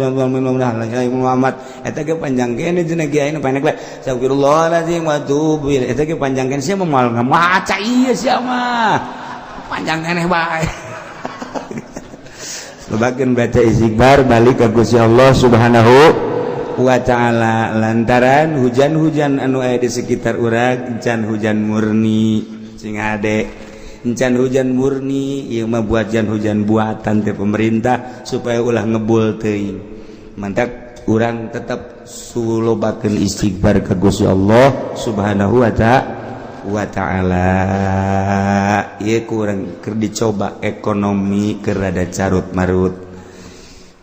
[SPEAKER 2] Muhammad eta ge panjang kene cenah kiai nu pendek bae astagfirullahalazim wa tubu eta ge panjang kene sia moal ngamaca ieu sia mah panjang kene bae lobakeun baca istighfar balik ka Gusti Allah Subhanahu wa ta'ala lantaran hujan-hujan anu aya di sekitar urang encan hujan murni sing ade encan hujan murni ieu mah hujan buatan teh pemerintah supaya ulah ngebul teuing mantak urang tetep sulobakeun istighfar ka Gusti Allah Subhanahu wa ta'ala ieu kurang keur dicoba ekonomi keur rada carut marut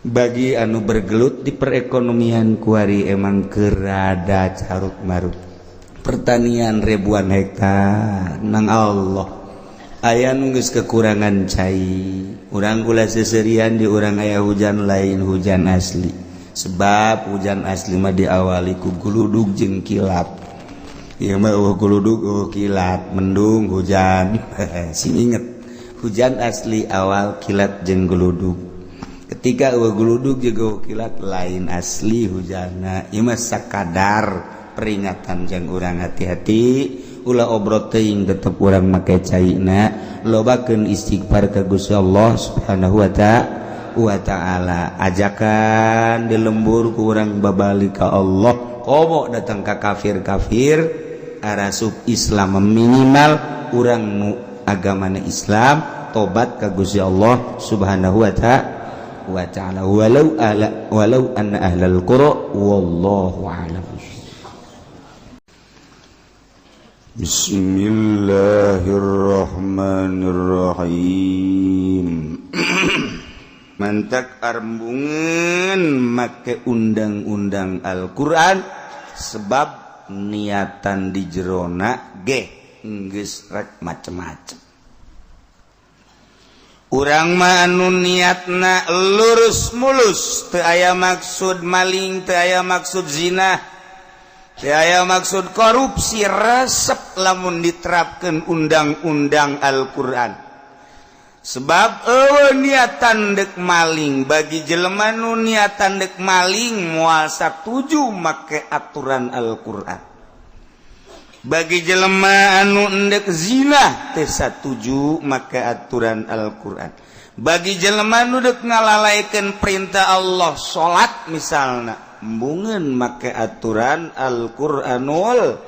[SPEAKER 2] bagi anu bergelut di perekonomian kuari emang kerada carut marut pertanian ribuan hektar nang Allah aya nu geus kekurangan cai urang kula seserian di urang aya hujan lain hujan asli sebab hujan asli mah diawali ku guludug jeung kilat ieu mah guludug kilat mendung hujan sing inget hujan asli awal kilat jeung guludug ketika geludug juga kilat lain asli hujana ieu mah sakadar peringatan jeung urang hati-hati ulah obrot teuing tetep urang make caina lobakeun istighfar ka Gusti Allah Subhanahu wa wa ta'ala. Ajakan di lembur kurang babalik ka Allah, komo datang ka kafir-kafir arasub Islam minimal urang nu agamana Islam tobat ka Gusti Allah subhanahu wa ta'ala walau anna ahlal qura wallahu a'lam. Bismillahirrahmanirrahim. Mantak arbungan make undang-undang Al-Quran sebab niatan di jerona ge geus rek macem-macem. Urang mah anu niatna lurus mulus, teu aya maksud maling, teu aya maksud zina, teu aya maksud korupsi, resep lamun diterapkeun undang-undang Al-Qur'an. Sebab niatan dek maling, bagi jelema nu niatan dek maling moal satuju make aturan Al-Qur'an. Bagi jelema anu endek zina teu satuju make aturan Al-Qur'an. Bagi jelema nu dek ngalalaikeun perintah Allah salat misalna, embungeun make aturan Al-Qur'anul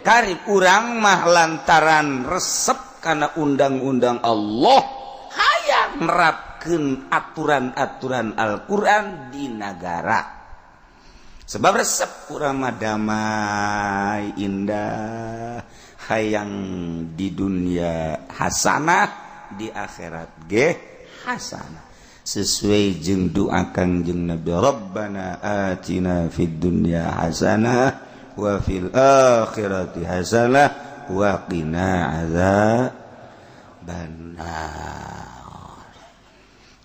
[SPEAKER 2] Karim. Urang mah lantaran resep kana undang-undang Allah hayang nerapkeun aturan-aturan Al-Qur'an di negara. Sebab resep urang mah damai indah, hayang di dunia hasanah, di akhirat ge hasanah. Sesuai jeung doa Kangjeng Nabi, Rabbana atina fid dunya hasanah wa fil akhirati hasanah wa qina adzabannar.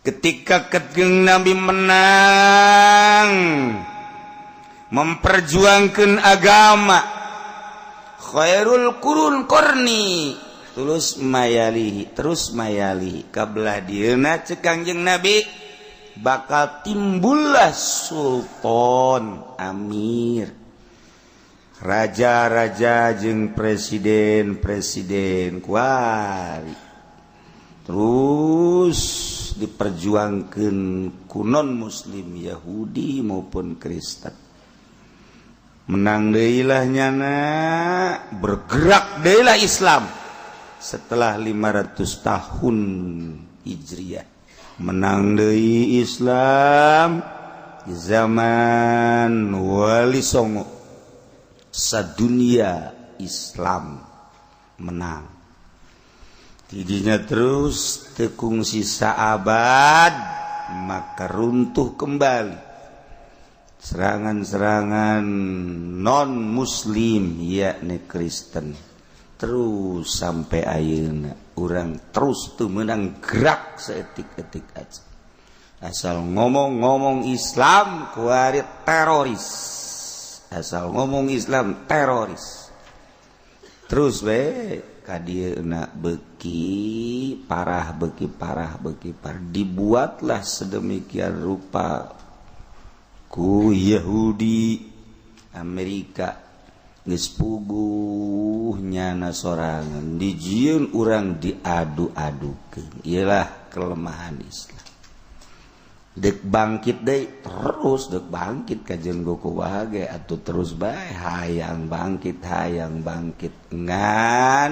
[SPEAKER 2] Ketika Kangjeng Nabi menang memperjuangkan agama, khairul qurun qarni terus mayalihi kabelah dieuna cek Kangjeng Nabi bakal timbullah sultan, amir, raja-raja jeung presiden kuari, terus diperjuangkan kunon muslim Yahudi maupun Kristen. Menang deilah nyana, bergerak deilah Islam setelah 500 tahun Hijriah. Menang deui Islam di zaman Wali Songo, sadunia Islam menang. Tidinya terus tekung sisa abad, maka runtuh kembali serangan-serangan non-muslim yakni Kristen. Terus sampai ayeuna urang terus tuh menang gerak seetik-etik aja. Asal ngomong-ngomong Islam kuari teroris. Asal ngomong Islam teroris. Terus kadieuna beki parah dibuatlah sedemikian rupa ku Yahudi Amerika geus puguh nyana sorangan dijieun urang diadu-adukeun. Iyalah kelemahan Islam. Dek bangkit deui terus dek bangkit kajen goku wahage atuh terus bae hayang bangkit ngan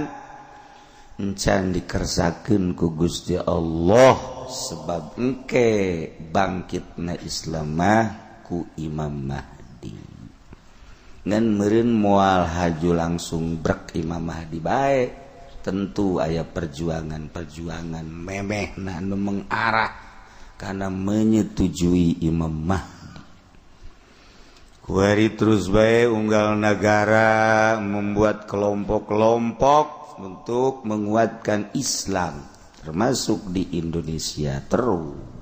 [SPEAKER 2] encan dikersakeun ku Gusti Allah. Sebab engke bangkitna Islam mah ku Imam Mahdi. Ngan meureun moal haju langsung brek Imam Mahdi bae, tentu aya perjuangan memehna anu mengarah kana menyetujui Imam Mahdi. Kuari terus bae unggal negara membuat kelompok-kelompok untuk menguatkan Islam, termasuk di Indonesia. Terus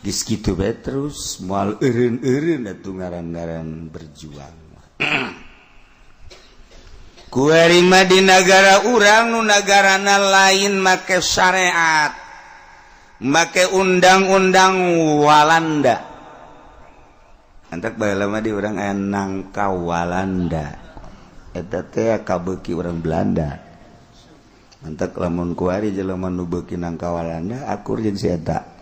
[SPEAKER 2] geus kitu bae terus moal eureun-eureun atuh ngaran-ngaran berjuang. Kuari mah di negara urang nu nagarana lain make syariat, make undang-undang Walanda. Antak baheula mah di urang aya nangka Walanda. Eta teh kabeuki urang Belanda. Antak lamun kuari jelema nu beuki nangka Walanda akur jeung si eta.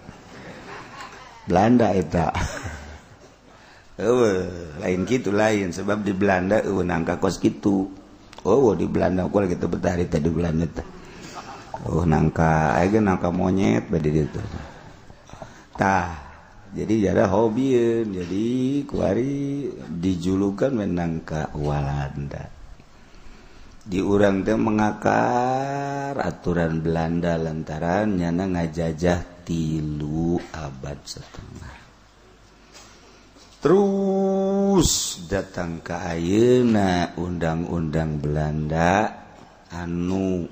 [SPEAKER 2] Belanda eta. Lain gitu lain sebab di Belanda nangka kos gitu. Di Belanda aku lagi betari tadi Belanda teh. Nangka monyet bade ditu. Jadi jada hobieun jadi kuari dijulukan menangka Walanda. Di urang teh mengakar aturan Belanda lantaran nyana ngajajah 3 abad setengah. Terus datang ke ayeuna undang-undang Belanda anu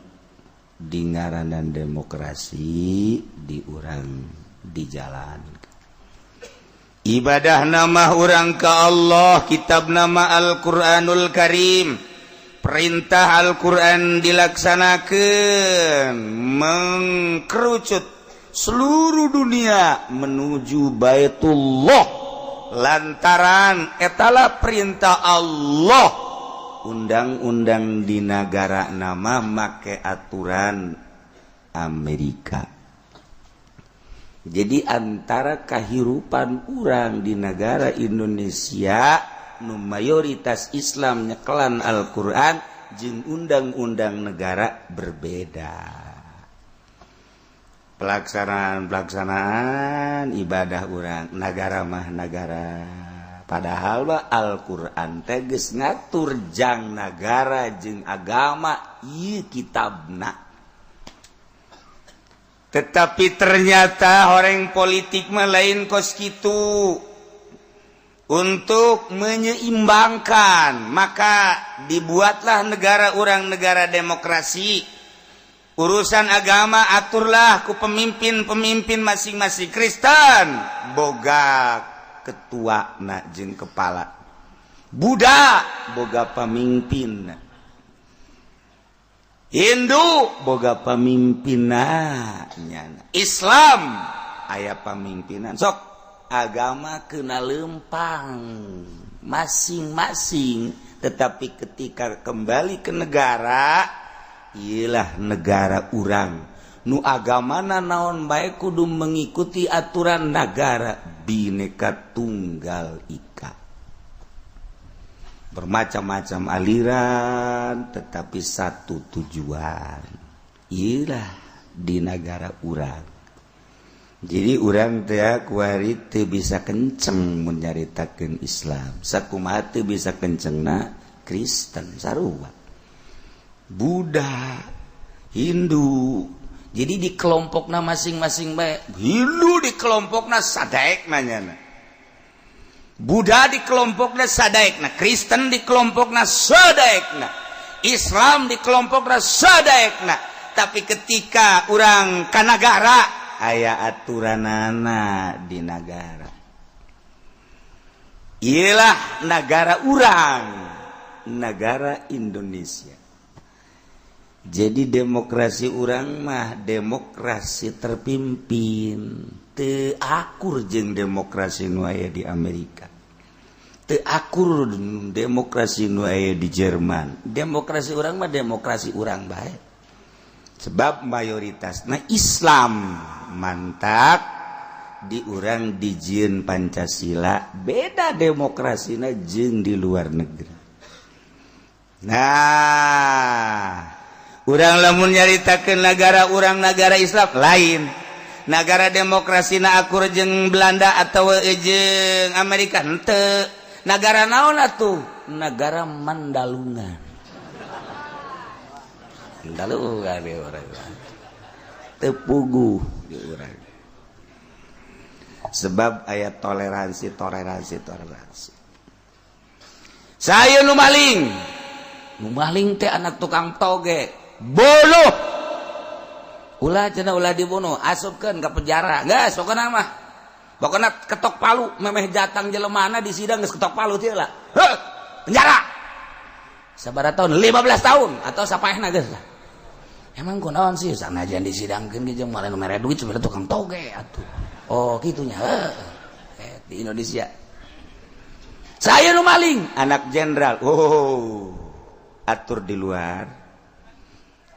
[SPEAKER 2] dingaranan demokrasi di urang di jalan. Ibadah nama urang ke Allah, kitab nama Al-Quranul Karim, perintah Al-Quran dilaksanakan, mengkerucut seluruh dunia menuju Baitullah lantaran etalah perintah Allah. Undang-undang di negara nama make aturan Amerika. Jadi antara kahirupan urang di negara Indonesia nu mayoritas Islam nyekelan Al-Quran jeung undang-undang negara berbeda. Pelaksanaan ibadah urang negara mah negara. Padahal Al-Quran teges ngatur jang negara jeung agama ieu kitabna. Tetapi ternyata orang politik mah lain kos kitu. Untuk menyeimbangkan, maka dibuatlah negara urang negara demokrasi. Urusan agama aturlah ku pemimpin-pemimpin masing-masing. Kristen boga ketua jeung kepala. Buddha boga pemimpin. Hindu boga pamimpinan, Islam aya pamimpinan. Sok agama kena lempang masing-masing, tetapi ketika kembali ke negara, ialah negara urang. Nu agamana naon bae kudu mengikuti aturan negara Bhinneka Tunggal Ika. Bermacam-macam aliran tetapi satu tujuan, ialah di negara urang. Jadi urang teh kuari teu bisa kenceng menyaritakeun Islam, sakumaha teu bisa kencengna Kristen sarua, Buddha, Hindu. Jadi di kelompokna masing-masing bae. Hindu di kelompokna sadaek nanyana, Buddha di kelompokna sadaekna, Kristen di kelompokna sadaekna, Islam di kelompokna sadaekna. Tapi ketika urang ka nagara aya aturanana di negara. Ialah negara urang, negara Indonesia. Jadi demokrasi urang mah demokrasi terpimpin, teu akur jeung demokrasi nu aya di Amerika. Teu akur demokrasi nu aya di Jerman. Demokrasi urang mah demokrasi urang bae. Sebab mayoritasna Islam, mantap di urang dijieun Pancasila, beda demokrasina jeung di luar negeri. Nah, urang lamun nyaritakeun negara urang negara Islam lain. Negara demokrasina akur jeung Belanda atau jeung Amerika henteu. Negara naon atuh? Negara Mandalungan. Mandalungan di urang. Teu puguh di urang. Sebab aya toleransi. Saya nu maling. Nu maling teh anak tukang toge. Boluh. Ulah cenah ulah dibunuh, asupkeun ka penjara. Geus pokona mah. Pokona ketok palu, memeh jatang jelemana di sidang geus ketok palu teh lah. Penjara. Sabaraha tahun? 15 tahun atau sapaehna geus lah. Emang kunaon sih sanajan disidangkeun ge jeung malen mere duit sebenarnya tukang toge atuh. Oh, kitunya. Di Indonesia. Saya nu maling, anak jenderal. Oh. Atur di luar.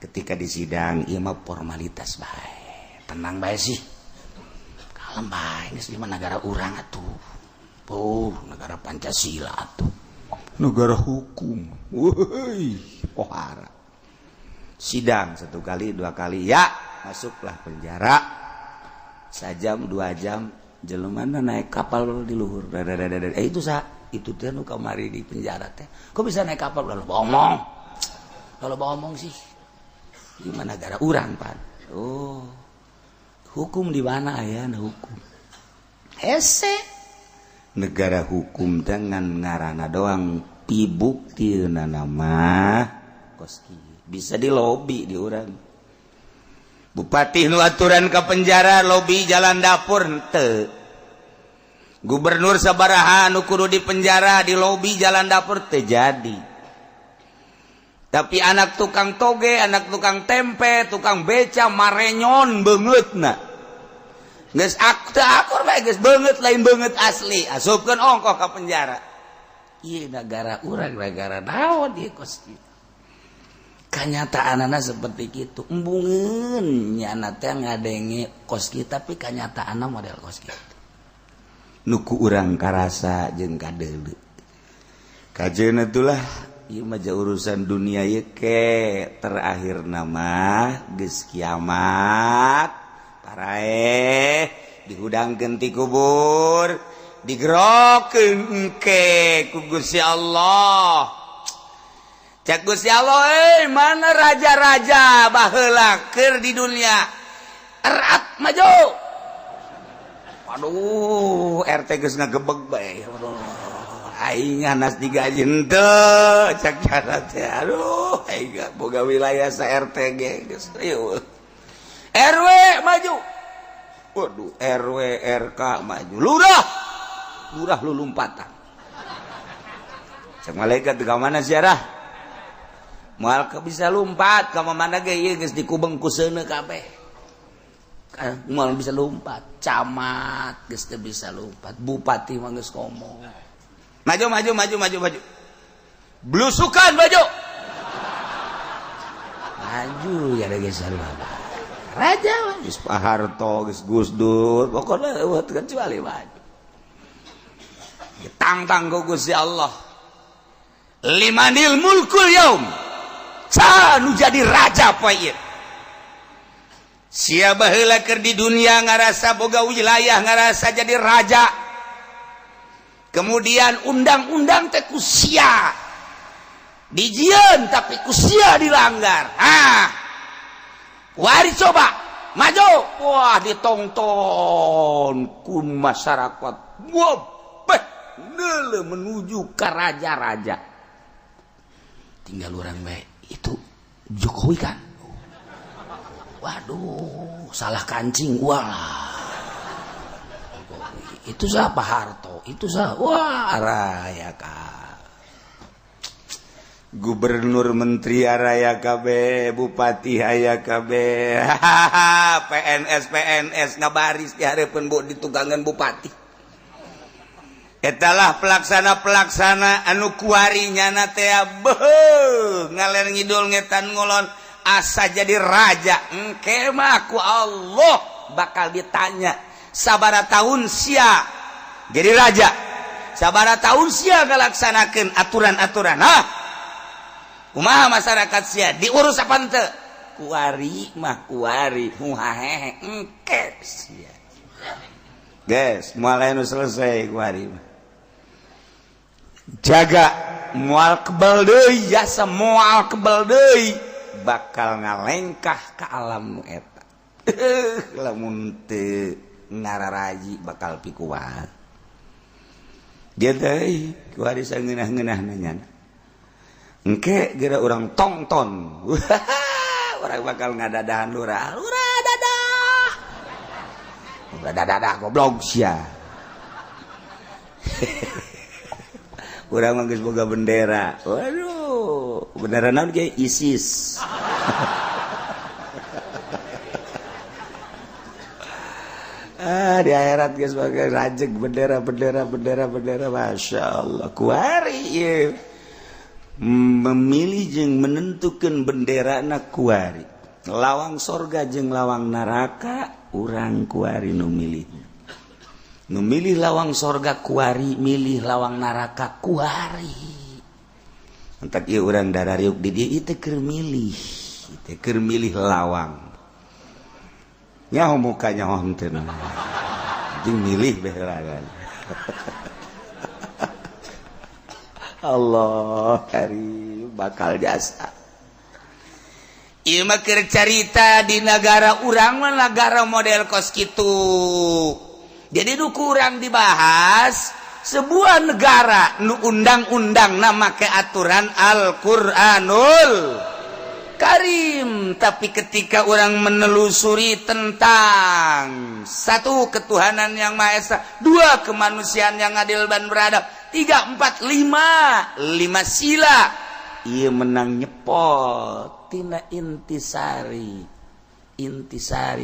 [SPEAKER 2] Ketika di sidang ieu mah formalitas bae. Tenang bae sih. kalem bae geus di negara urang atuh. Negara Pancasila atuh. Negara hukum. Woi, pohara. Sidang 1 kali, 2 kali, ya masuklah penjara. Sajam 2 jam jelema naik kapal di luhur. Itu itu teh nu kamari di penjara teh. Kok bisa naik kapal? Kalau bohong. Kalau bohong sih. Di mana negara urang, Pan? Oh. Hukum di mana aya hukum? Hese. Negara hukum dengan ngaranna doang pibuktiuna nama koski. Bisa di lobi di urang. Bupati nu aturan ke penjara lobi jalan dapur henteu. Gubernur sabaraha nu kudu di penjara di lobi jalan dapur teu jadi. Tapi anak tukang toge, anak tukang tempe, tukang beca marenyon beungeutna. Geus akur bae geus beungeut lain beungeut asli. Asupkeun ongkoh ka penjara. Ieu negara urang negara naon ieu kos kitu. Kanyataanana seperti kitu. Embungeun nyana teh ngadenge kos kitu tapi kanyataanna model kos kitu. Nuku urang karasa jeung kadeuleu. Kajeuna itulah ieu mah urusan dunia ieu ke terakhir nama geus kiamat. Parae dihudangkeun ti kubur, digerokeun engke ku Gusti Allah. Cak Gusti Allah, mana raja-raja baheula keur di dunia? Erat maju. Waduh, RT geus ngagebeg bae. Aing anas digaji henteu, cak cara teh. Aduh, aing boga wilayah sa RT ge geus rieuh. RW maju. Waduh, RW RK maju. Lurah lulumpatan. Cak malaikat ka mana siarah? Moal ka bisa lumpat ka mana ge ieu geus dikubeng ku seuneu kabeh. Moal bisa lumpat, camat geus teu bisa lumpat, bupati mah geus ngomong. Maju. Blusukan maju. Maju ya ada geus raja geus Pak Harto, geus Gus Dur, pokona eueuh kecuali maju. Ditantang ku Gusti Allah. Limanil mulkul yaum. Ca nu jadi raja poe ieu. Sia baheula keur di dunia ngarasa boga wilayah, ngarasa jadi raja. Kemudian undang-undang teh ku sia. Dijieun tapi ku sia dilanggar. Wari coba maju. Wah ditonton ku masyarakat. Wah, neule menuju ke raja-raja. Tinggal orang bae itu Jokowi kan. Waduh, salah kancing walah. Itu siapa Harto? Itu siapa? Wah, raya ka. Gubernur menteri araya KB, bupati aya KB. PNS ngabaris dihareupeun bu ditugangan bupati. Etalah pelaksana anu kuarinya na teh beuh ngaler ngidul ngetan ngolon asa jadi raja. Engke mah ku Allah bakal ditanya sabara tahun sia jadi raja, sabara tahun sia ngalaksanakeun aturan-aturan. Kumaha masyarakat sia diurus apa henteu? Kuari mah kuari, muhahehe engke sia. Guys, moal anu selesai kuari mah. Jaga moal kebal deui, jasa moal kebal deui bakal ngalengkah ka alam nu eta. Lamun teu ngararaji bakal pikuat. Dia teh kuari sangeunah-ngeunah nanyana. Engke geura urang tongton. Urang bakal ngadadahan lurah dadah. Udah dadah goblok sia. Urang mah geus boga bendera. Waduh, bendera naon ge? ISIS. Di akhirat geus boga rajeg bendera, Masya Allah. Kuari ieu. Memilih jeung menentukeun benderana kuari. Lawang sorga jeung lawang neraka urang kuari nu milih. nu milih lawang sorga kuari, milih lawang neraka kuari. Entak ieu urang darariuk di dieu teh keur milih lawang. Nyaho mukanya honten. Jeung milih baheula kan. Allah karim bakal jasa. Ieu mah keur carita di negara urang mah negara model kos kitu. Jadi nu kurang dibahas sebuah negara nu undang-undang nama ke aturan Al-Qur'anul Karim, tapi ketika orang menelusuri tentang satu ketuhanan yang Maha Esa, dua kemanusiaan yang adil dan beradab, 3, 4, 5 sila, ia menang nyepot tina intisari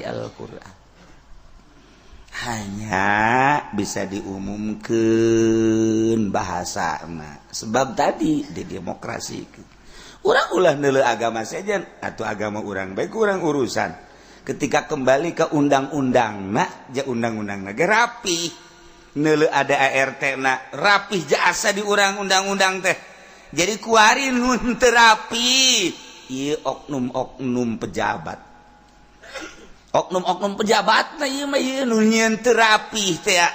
[SPEAKER 2] Al-Qur'an. Hanya bisa diumumkan bahasa sebab tadi di demokrasi urang ulah neuleuh agama saja atau agama urang baik urang urusan ketika kembali ke undang-undangna ja undang-undangna ge rapih neuleuh ada ART na rapih jasa di urang undang-undang teh jadi kuari nun teu rapih ieu oknum-oknum pejabat na ieu mah ieu nu nyieun teu rapih teh ya.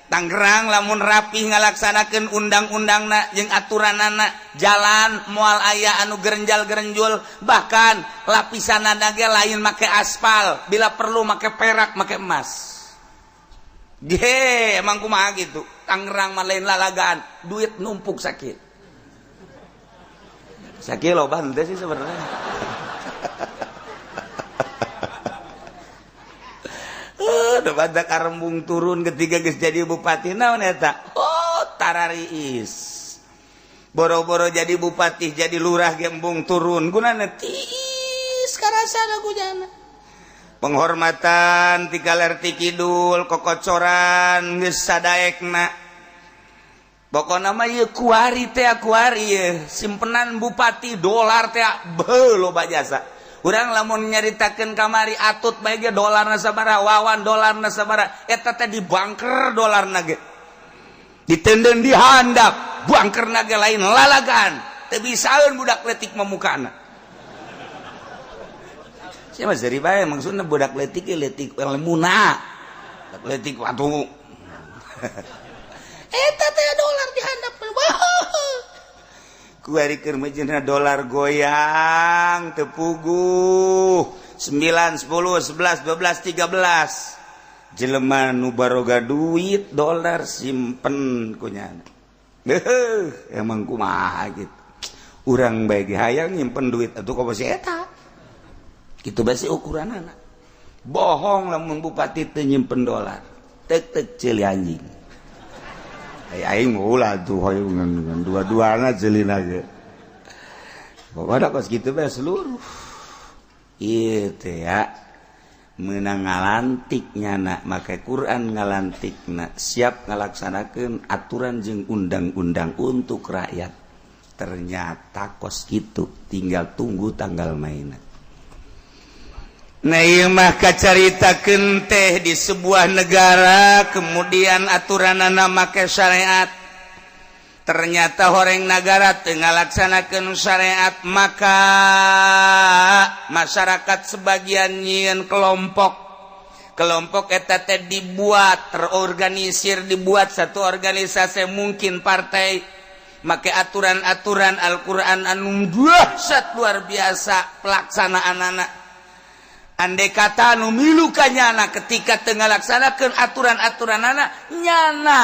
[SPEAKER 2] Tangerang lamun rapih ngalaksanakeun undang-undangna jeung aturanana jalan moal aya anu gerenjal-gerenjul bahkan lapisanana ge lain make aspal bila perlu make perak make emas. Ge emang kumaha gitu. Tangerang mah lain lalagaan, duit numpuk sakit. Sakit loba henteu sih sebenarnya. Badak arembung turun ketika geus jadi bupati naon eta? Oh, tarariis. Boro-boro jadi bupati, jadi lurah ge embung turun. Gunana tiis karasana gujana. Penghormatan ti galer ti kidul, kokocoran geus sadaekna. Pokona mah ieu kuari teh kuari simpenan bupati dolar teh beuh loba jasa. Urang lamun nyaritakeun kamari atut bae ge dolarna sabaraha, wawan dolarna sabaraha, eta teh dibangker dolarna ge. Ditendeng dihandap, bangkerna ge lain lalagan, teu bisaeun budak leutik mamukana. Sia mah seri bae maksudna budak leutik ge leutik lemuna. Budak leutik watu. Eta teh dolar dihandap. Kuari keur mejeunna dolar goyang tepuguh 9, 10, 11, 12, 13 jelema nu baroga duit dolar simpen kunyana emang kumaha gitu urang bae ge hayang nyimpen duit atuh ka si eta kitu bae si ukuranana bohong lamun bupati teu nyimpen dolar tek ceuli anjing. Aing ulah tuh hoyong dua-duana jelina ge. Pokoknya kos kitu bae seluruh. Ieu teh ya meunang ngalantik nyana make Quran ngalantikna siap ngalaksanakeun aturan jeung undang-undang untuk rakyat. Ternyata kos kitu tinggal tunggu tanggal mainna. Nah ieu mah kacaritakeun teh di sebuah negara kemudian aturanana make syariat ternyata horeng negara teu ngalaksanakeun syariat maka masyarakat sebagian nyieun kelompok eta teh dibuat terorganisir dibuat satu organisasi mungkin partai make aturan-aturan Al-Qur'an anu dahsyat luar biasa pelaksanaanana. Andai kata nu milu ka nyana ketika teu ngalaksanakeun aturan-aturanana nyana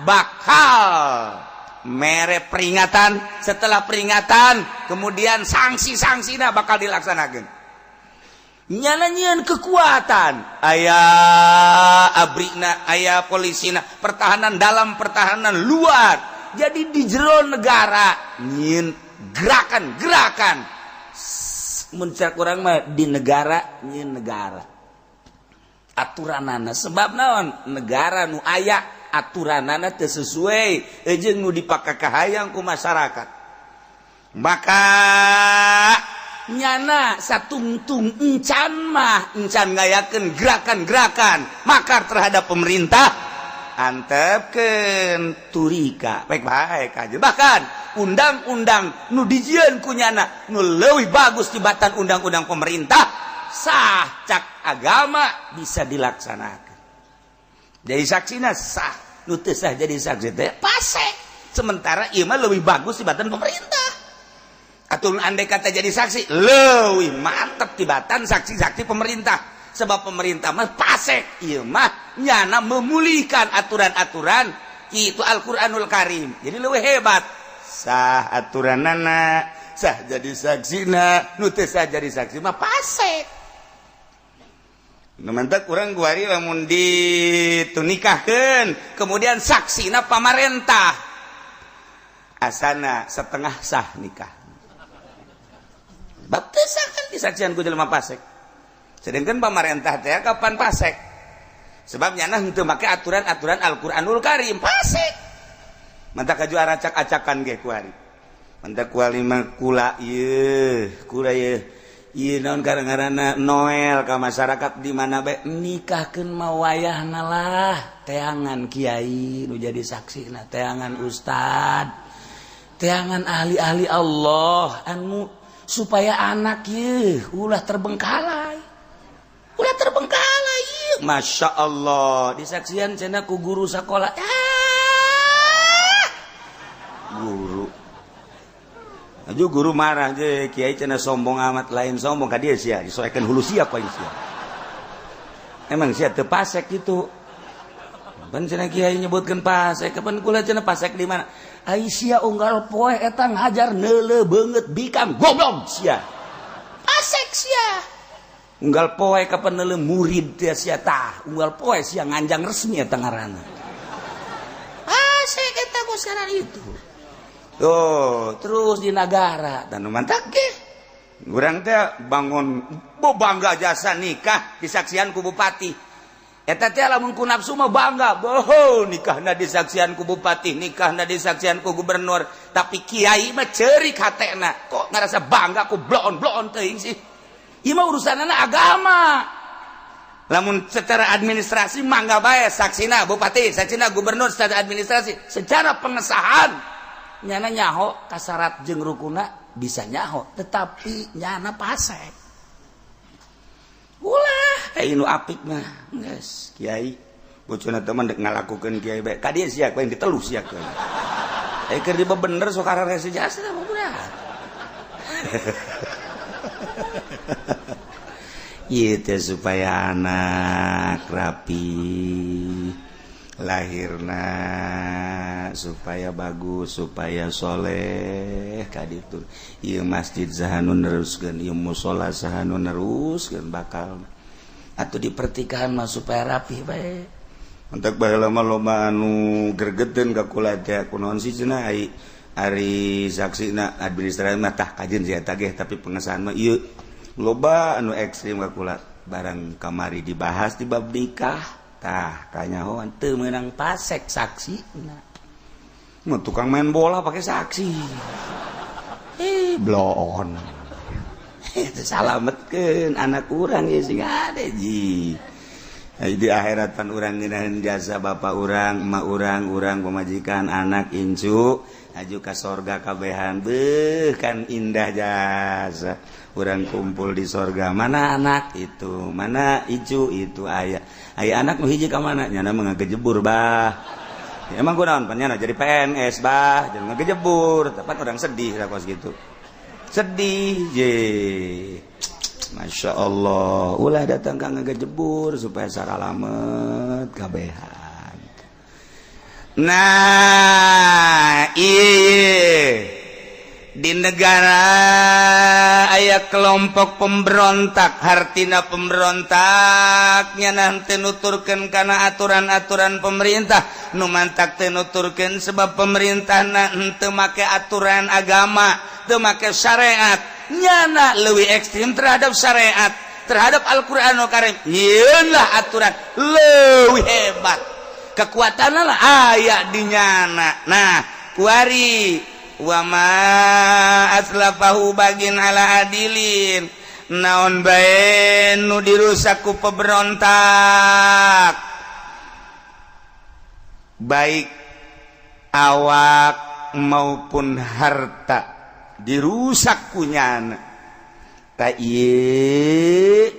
[SPEAKER 2] bakal mere peringatan setelah peringatan kemudian sanksi-sanksina bakal dilaksanakeun. Nyana nyieun kekuatan aya abrina aya polisina pertahanan dalam pertahanan luar. Jadi di jero negara nyieun gerakan-gerakan muncak orang mah di negara nyieun negara aturanana sebab naon negara nu aya aturanana teu sesuai jeung nu dipakakahayang ku masyarakat maka nyana satungtung encan ngayakeun gerakan-gerakan makar terhadap pemerintah antepkeun turika baik-baik aja. Bahkan undang-undang nu dijieun kunyana nu leuwih bagus tibatan undang-undang pemerintah sah cak agama bisa dilaksanakan. Jadi saksina sah, nu teu sah jadi saksi teh pasek. Sementara ieu mah leuwih bagus tibatan pemerintah. Atuh andai kata jadi saksi leuwih mantep tibatan saksi-saksi pemerintah. Sebab pemerintah mah pasek, ieu mah nyana memulihkan aturan-aturan itu Al-Qur'anul Karim. Jadi leuwih hebat. Sah aturanana, sah jadi saksina, nu teu sah jadi saksi mah pasek. Nu mantep urang kuari lamun ditunikahkeun, kemudian saksina pamarentah. Asana setengah sah nikah. Bab teu sah kan disaksian ku jelema pasek. Sedangkan pemerintah teh kapan pasek? Sebab nyana henteu make aturan-aturan Al-Qur'anul Karim pasek. Mantap kaju acak-acakan ge kuari. Mantap kuali mah kula ieu naon ngaranna Noel ka masyarakat di mana bae nikahkeun mah wayahna lah. Teangan kiai nu jadi saksina, teangan ustad, teangan ahli-ahli Allah anu supaya anak ieu ulah terbengkalai. Udah terbengkalai, masya Allah. Disaksian cina ku guru sekolah. Guru, aja guru marah je. Kiai cina sombong amat, lain sombong ka dia sia. Disoekan hulu sia poin sia. Emang sia teu pasek gitu. Pan cina kiai nyebutkeun pasek. Kapan kula cina pasek di mana? Ai sia unggal poe eta ngajar neuleuh beungeut bikang goblok sia. Pasek sia. Unggal poe kapan neuleuh murid teh sia tah, unggal poe sia nganjang resmi eta ngaranna. Asik eta kusaran itu. Tuh, terus di negara dan mantap ge. Urang teh bangun bangga jasa nikah disaksian ku bupati. Eta teh lamun ku nafsu mah bangga, boho nikahna disaksian ku bupati, nikahna disaksian ku gubernur, tapi kiai mah ceurik hatena. Kok ngarasa bangga ku blon-blon teuing sih. Ieu mah urusanana agama. Lamun secara administrasi mangga bae saksina bupati, saksina gubernur secara administrasi, secara pengesahan nyana nyaho kasarat jeung rukuna bisa nyaho, tetapi nyana pasek. Ulah anu apik mah geus kiai bocona teh mah dek ngalakukeun kiai bae. Ka dieu sia ku yang ditelu sia keun. Keur di bener sok kararese jasa mah budak. Itu supaya anak rapi lahirna, supaya bagus, supaya soleh kaditu. Ieu masjid saha nu neruskeun, ieu mushola saha nu neruskeun bakal atuh di pertikahan mah supaya rapi bae. Entek baheula mah loba anu gregeteun ka kula teh kunaon sih cenah ari saksina administrasi mah tah kajeun sia tah ge, tapi pengesahan mah ieu loba anu ekstrim ka kula. Barang kamari dibahas di bab nikah tah kanyahoan teu meunang pasek saksina. Mun tukang main bola pakai saksi. Bloon. Itu salametkeun anak urang ye sing ade ji. Di akhirat pan urang ngeunaheun jasa bapak urang, emak urang pamajikan, anak incu aju ka sorga kabehan. Beuh kan indah jasa. Urang kumpul di sorga, mana anak itu, mana icu itu, ayah anak nu hiji ka mana? Nyana mah ngagejebur bah. Ya, emang kunaon pan nyana jadi PNS bah, jangan ngagejebur, tepat orang sedih lah kos gitu. Sedih je. Masya Allah, ulah datang ka ngagejebur supaya sakalamet kabehan. Nah, ieu di negara aya kelompok pemberontak, hartina pemberontaknya nanti nuturkeun kana aturan-aturan pemerintah, nu mantak teu nuturkeun sebab pemerintah henteu make aturan agama, teu make syariat, nyana leuwih ekstrim terhadap syariat, terhadap Al-Qur'anul Karim. Yeunlah aturan leuwih hebat, kekuatanna lah aya di nyana. Nah, kuari wa ma aslafahu bagin ala adilin, naon bae nu dirusak ku pemberontak baik awak maupun harta dirusak kunyana. Ta ieu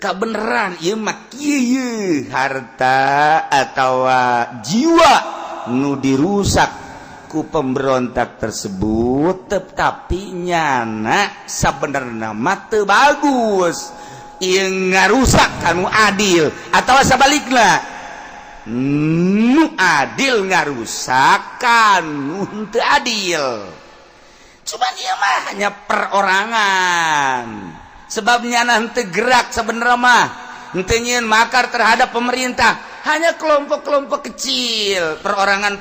[SPEAKER 2] kabeneran ieu mah kieu harta atawa jiwa nu dirusak ku pemberontak tersebut, tetapi nyana sabenerna mah teu bagus, ieu ngarusak anu adil atawa sabalikna nu adil ngarusak anu teu adil. Cuma dia mah hanya perorangan, sebabnya nanti gerak sebenarnya mah henteu nyieun makar terhadap pemerintah, hanya kelompok-kelompok kecil, perorangan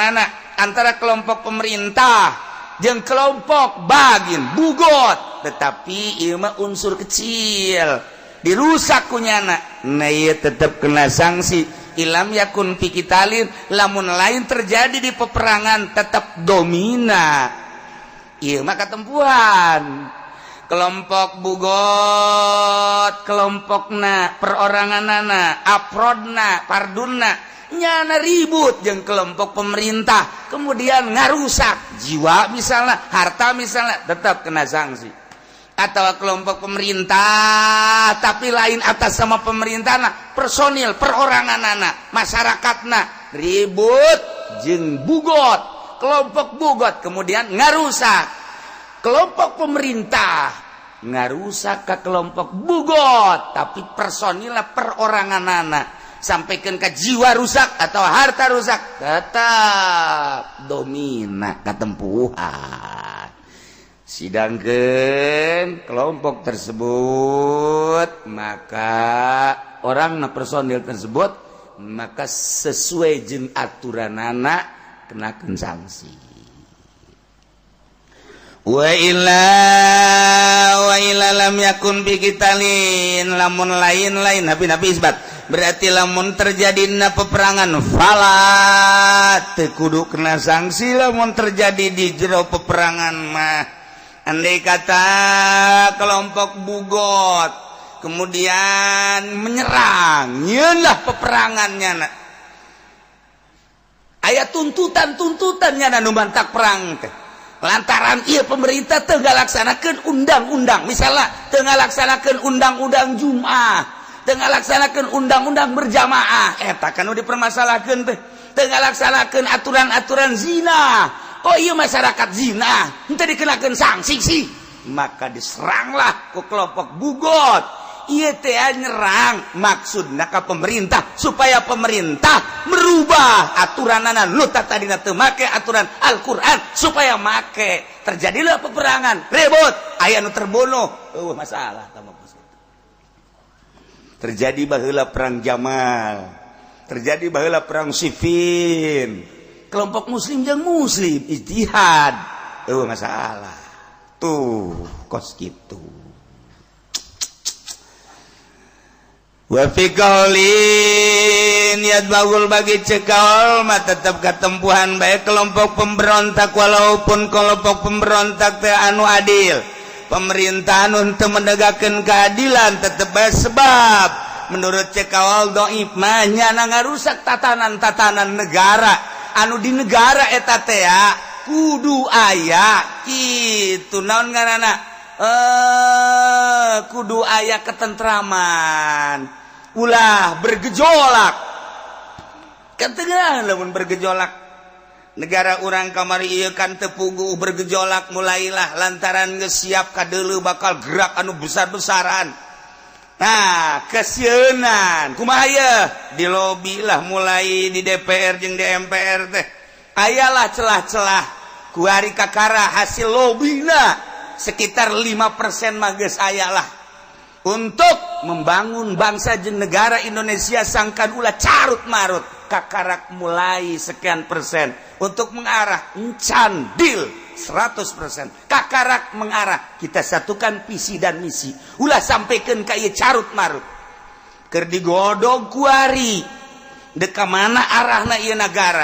[SPEAKER 2] anak antara kelompok pemerintah jeung kelompok bagin bugot, tetapi ieu mah unsur kecil dirusak kunyana. Nah ieu tetep kena sanksi. Ilam yakun pikitalin, lamun lain terjadi di peperangan tetap domina. Iya mah katempuhan kelompok bugot, kelompokna peroranganana, aprodna, pardunna nyana ribut jeung kelompok pemerintah, kemudian ngarusak jiwa misalnya, harta misalnya, tetap kena sanksi. Atau kelompok pemerintah tapi lain atas sama pemerintah, personil peroranganana, masyarakatna ribut jeung bugot, kelompok bugot kemudian ngarusak kelompok pemerintah, ngarusak ke kelompok bugot, tapi personilna peroranganana sampaikan ke jiwa rusak atau harta rusak, tetap domina katempuhan. Sidangkeun kelompok tersebut, maka orang personil tersebut maka sesuai jeung aturanana kenakeun sanksi. Wa illa lam yakun biqitalin, lamun lain nabi isbat, berarti lamun terjadina peperangan fala teu kudu kena sanksi. Lamun terjadi di jero peperangan mah, andai kata kelompok bugot kemudian menyerang, nyeunlah peperangannya na. Aya tuntutannya nu bantak perang teh. Lantaran ieu pemerintah teu ngalaksanakeun undang-undang, misalnya teu ngalaksanakeun undang-undang Jumat, teu ngalaksanakeun undang-undang berjamaah, eta kan nu dipermasalahkeun teh. Teu ngalaksanakeun aturan-aturan zina. Oh iya masyarakat zina, ente dikenakan sanksi sih, maka diseranglah ke kelompok bugot. Iya teh nyerang maksudna ke pemerintah supaya pemerintah merubah aturanana nu tadina teu make aturan Al-Qur'an supaya make. Terjadilah peperangan, ribut, aya nu terbunuh, masalah tambah pusing. Terjadi baheula perang Jamal, terjadi baheula perang Siffin. Kelompok muslim jeung muslim ijtihad, masalah tuh kos gitu. Wa fi qaulin yadbagul bagi cekaul mah tetap katempuhan baik kelompok pemberontak, walaupun kelompok pemberontak teh anu adil, pemerintah anu teu menegakkeun keadilan tetep bae, sebab menurut cekaul dhaif mah nyana ngarusak tatanan negara. Anu di negara eta teh kudu aya kitu naon ngaranna, kudu aya ketentraman, ulah bergejolak. Kan teu lamun bergejolak negara urang kamari ieu kan teu puguh bergejolak, mulailah lantaran geus siap kadeuleu bakal gerak anu besar-besaran. Nah, kesieunaan kumaha ye di lobi lah, mulai di DPR jeung di MPR teh ayalah celah-celah kuari kakara hasil lobina sekitar 5% mah geus ayalah untuk membangun bangsa jeung negara Indonesia sangkan ulah carut marut kakarak mulai sekian persen untuk mengarah encan deal 100%. Kakarak mengarah kita satukan visi dan misi, ulah sampaikan ka ieu carut marut keur digodog kuari deka mana arahna ieu negara,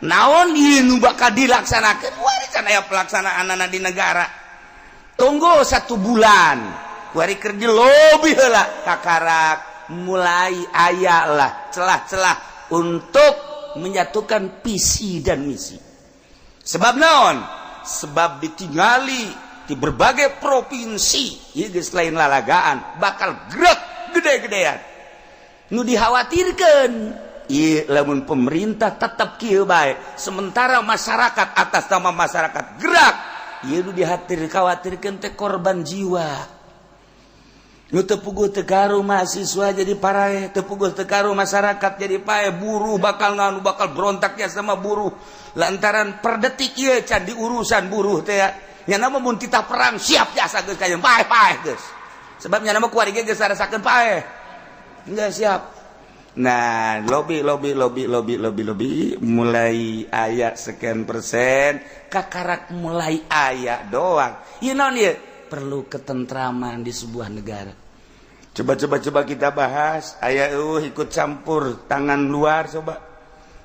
[SPEAKER 2] naon ieu nu bakal dilaksanakeun, wari can aya pelaksanaanna di negara. Tunggu 1 bulan kuari keur di lobi heula kakarak mulai aya lah celah-celah untuk menyatukan visi dan misi. Sebab naon? Sebab ditinggali di berbagai provinsi ieu geus lain lalagaan bakal gerak gede-gedean. Nu dikhawatirkeun ieu lamun pemerintah tetap kieu bae sementara masyarakat atas nama masyarakat gerak, ieu nu dikhawatirkeun teh korban jiwa. Nu teu puguh teu karu mahasiswa jadi parae, teu puguh teu karu masyarakat jadi pae, buruh bakal nganu bakal berontaknya sama buruh lantaran per detik ieu can diurusan buruh teh ya. Nya nama mun kita perang siap jasa geus kajen pae geus. Sebab nya nama kuari geus rasakeun pae. Enggak siap. Nah, lobby mulai aya sekian persen, kakarak mulai aya doang. Ieu naon ieu? Perlu ketentraman di sebuah negara. Coba kita bahas. Aya ikut campur tangan luar coba.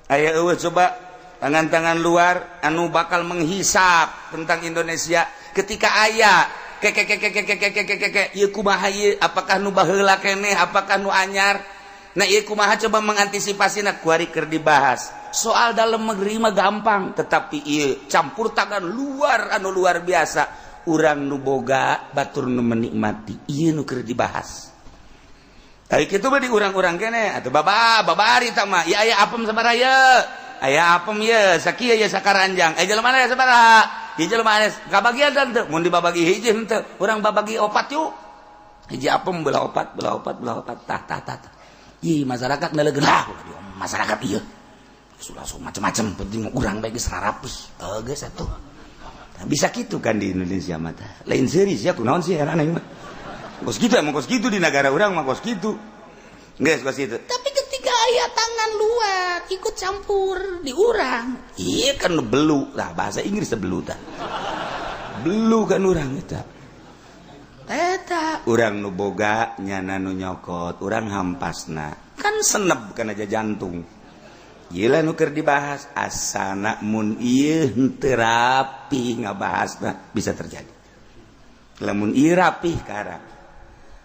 [SPEAKER 2] Aya coba tangan-tangan luar anu bakal menghisap tentang Indonesia ketika aya ieu kumaha ieu, apakah nu baheula keneh, apakah nu anyar. Nah ieu kumaha coba mengantisipasina kuari keur dibahas. Soal dalam negeri mah gampang, tetapi ieu campur tangan luar anu luar biasa. Urang nu boga batur nu menikmati ieu nu keur dibahas. Tadi kitu mah di urang-urang kene atuh babari tah mah ieu aya apem sabaraha ieu. Aya apem ieu sakieu ieu sakaranjang. Jelema aya sabaraha? Ieu jelema aya kabagian teu? Mun dibabagi hiji henteu, urang babagi 4 yuk. Hiji apem belah 4. Tah. Ih masyarakat nelegeun lah masyarakat ieu. Sudah macam-macam penting urang bae geus rarapus. Geus atuh. Bisa gitu kan di Indonesia mata. Lain serius ya kunaon sih heran mah. Kos gitu di negara orang mah kos gitu. Geus kos gitu. Tapi ketika aya tangan luar ikut campur di urang, iya kan belu. Lah bahasa Inggris belu tah. Belu kan urang eta. Eta urang nu boga nyana nu nyokot, urang hampasna. Kan senep kana aja jantung. Ieu lah nu keur dibahas asana mun ieu henteu rapi ngabahasna bisa terjadi. Lamun ieu rapih karang.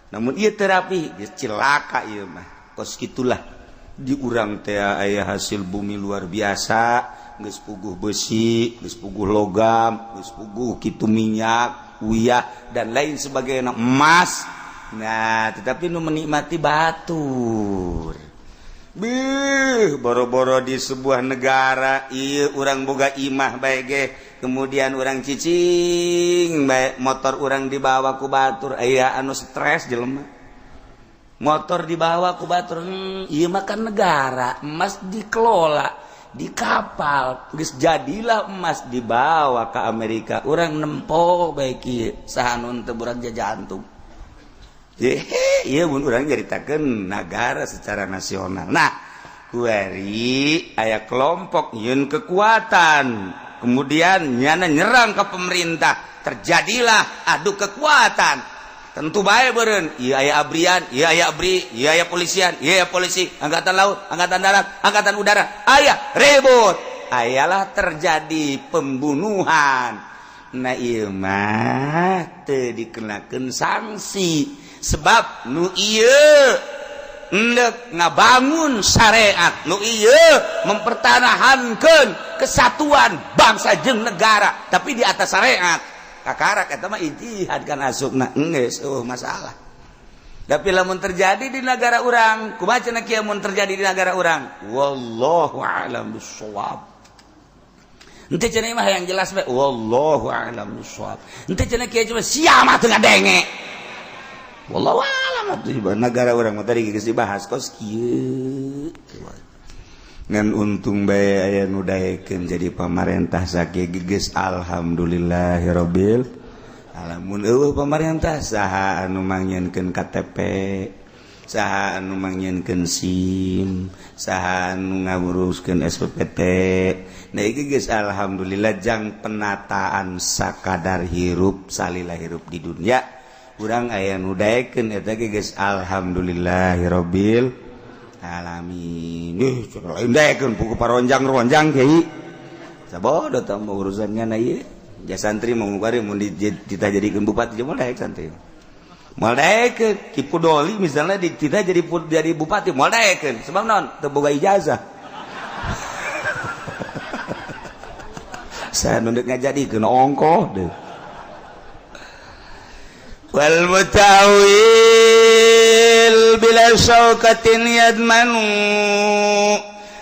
[SPEAKER 2] Namun ieu teu rapih geus cilaka ieu mah. Kos kitulah di urang teh aya hasil bumi luar biasa, geus puguh besi, geus puguh logam, geus puguh kitu minyak, uyah dan lain sebagainya emas. Nah, tetapi nu menikmati batur. Boro-boro di sebuah negara ieu urang boga imah bae ge, kemudian urang cicing bae motor urang dibawa ku batur, aya anu stres jelema. Motor dibawa ku batur, ieu mah kan negara, emas dikelola di kapal, geus jadilah emas dibawa ke Amerika, urang nempo bae kieu, saha nu teu urang jajantung. Iya mun urang nyaritakeun negara secara nasional. Nah, kuari aya kelompok nyieun kekuatan, kemudian nyana nyerang ke pemerintah, terjadilah adu kekuatan. Tentu bae beureun, ieu aya abrian, ieu aya abri, ieu aya polisian, ieu aya polisi, angkatan laut, angkatan darat, angkatan udara, aya ribut, ayalah terjadi pembunuhan. Nah ieu mah teu dikenakeun sanksi. Sebab nu ieu endek ngabangun syariat, nu ieu mempertahankeun kesatuan bangsa jeung negara, tapi di atas syariat. Kakarak eta mah ijtihad kan asupna, geus masalah. Tapi lamun terjadi di negara urang, kumaha cenah kieu mun terjadi di negara urang? Wallahu a'lam bissawab. Henteu cenah mah yang jelas bae, wallahu a'lam bissawab. Henteu cenah kieu cuma sia mah teu ngadenge. Wallahu a'lam atuh negara urang mah tadi geus dibahas kos kieu. Ngan untung bae aya nu daekeun jadi pamarentah sakieu geus alhamdulillahirabbil alamin. Eueuh pamarentah saha anu mangieunkeun KTP, saha anu mangieunkeun SIM, saha anu nguruskeun SPPT. Nah iki geus alhamdulillah jang penataan sakadar hirup salila hirup di dunia. Urang aya nu daekeun eta ge geus alhamdulillahirabbil alamin. Lain daekeun puguh paronjang-ronjang kiai. Sabodo tah urusannya na ieu. Ja santri mah bari mun ditah jadikeun bupati mah daek santri. Moal Kipu Doli misalnya kita jadi bupati moal daekeun sebab naon teu boga ijazah. Saya nunduk ngajadikeun ongkoh deh. Wal mutawil bila syaukatin yadmanu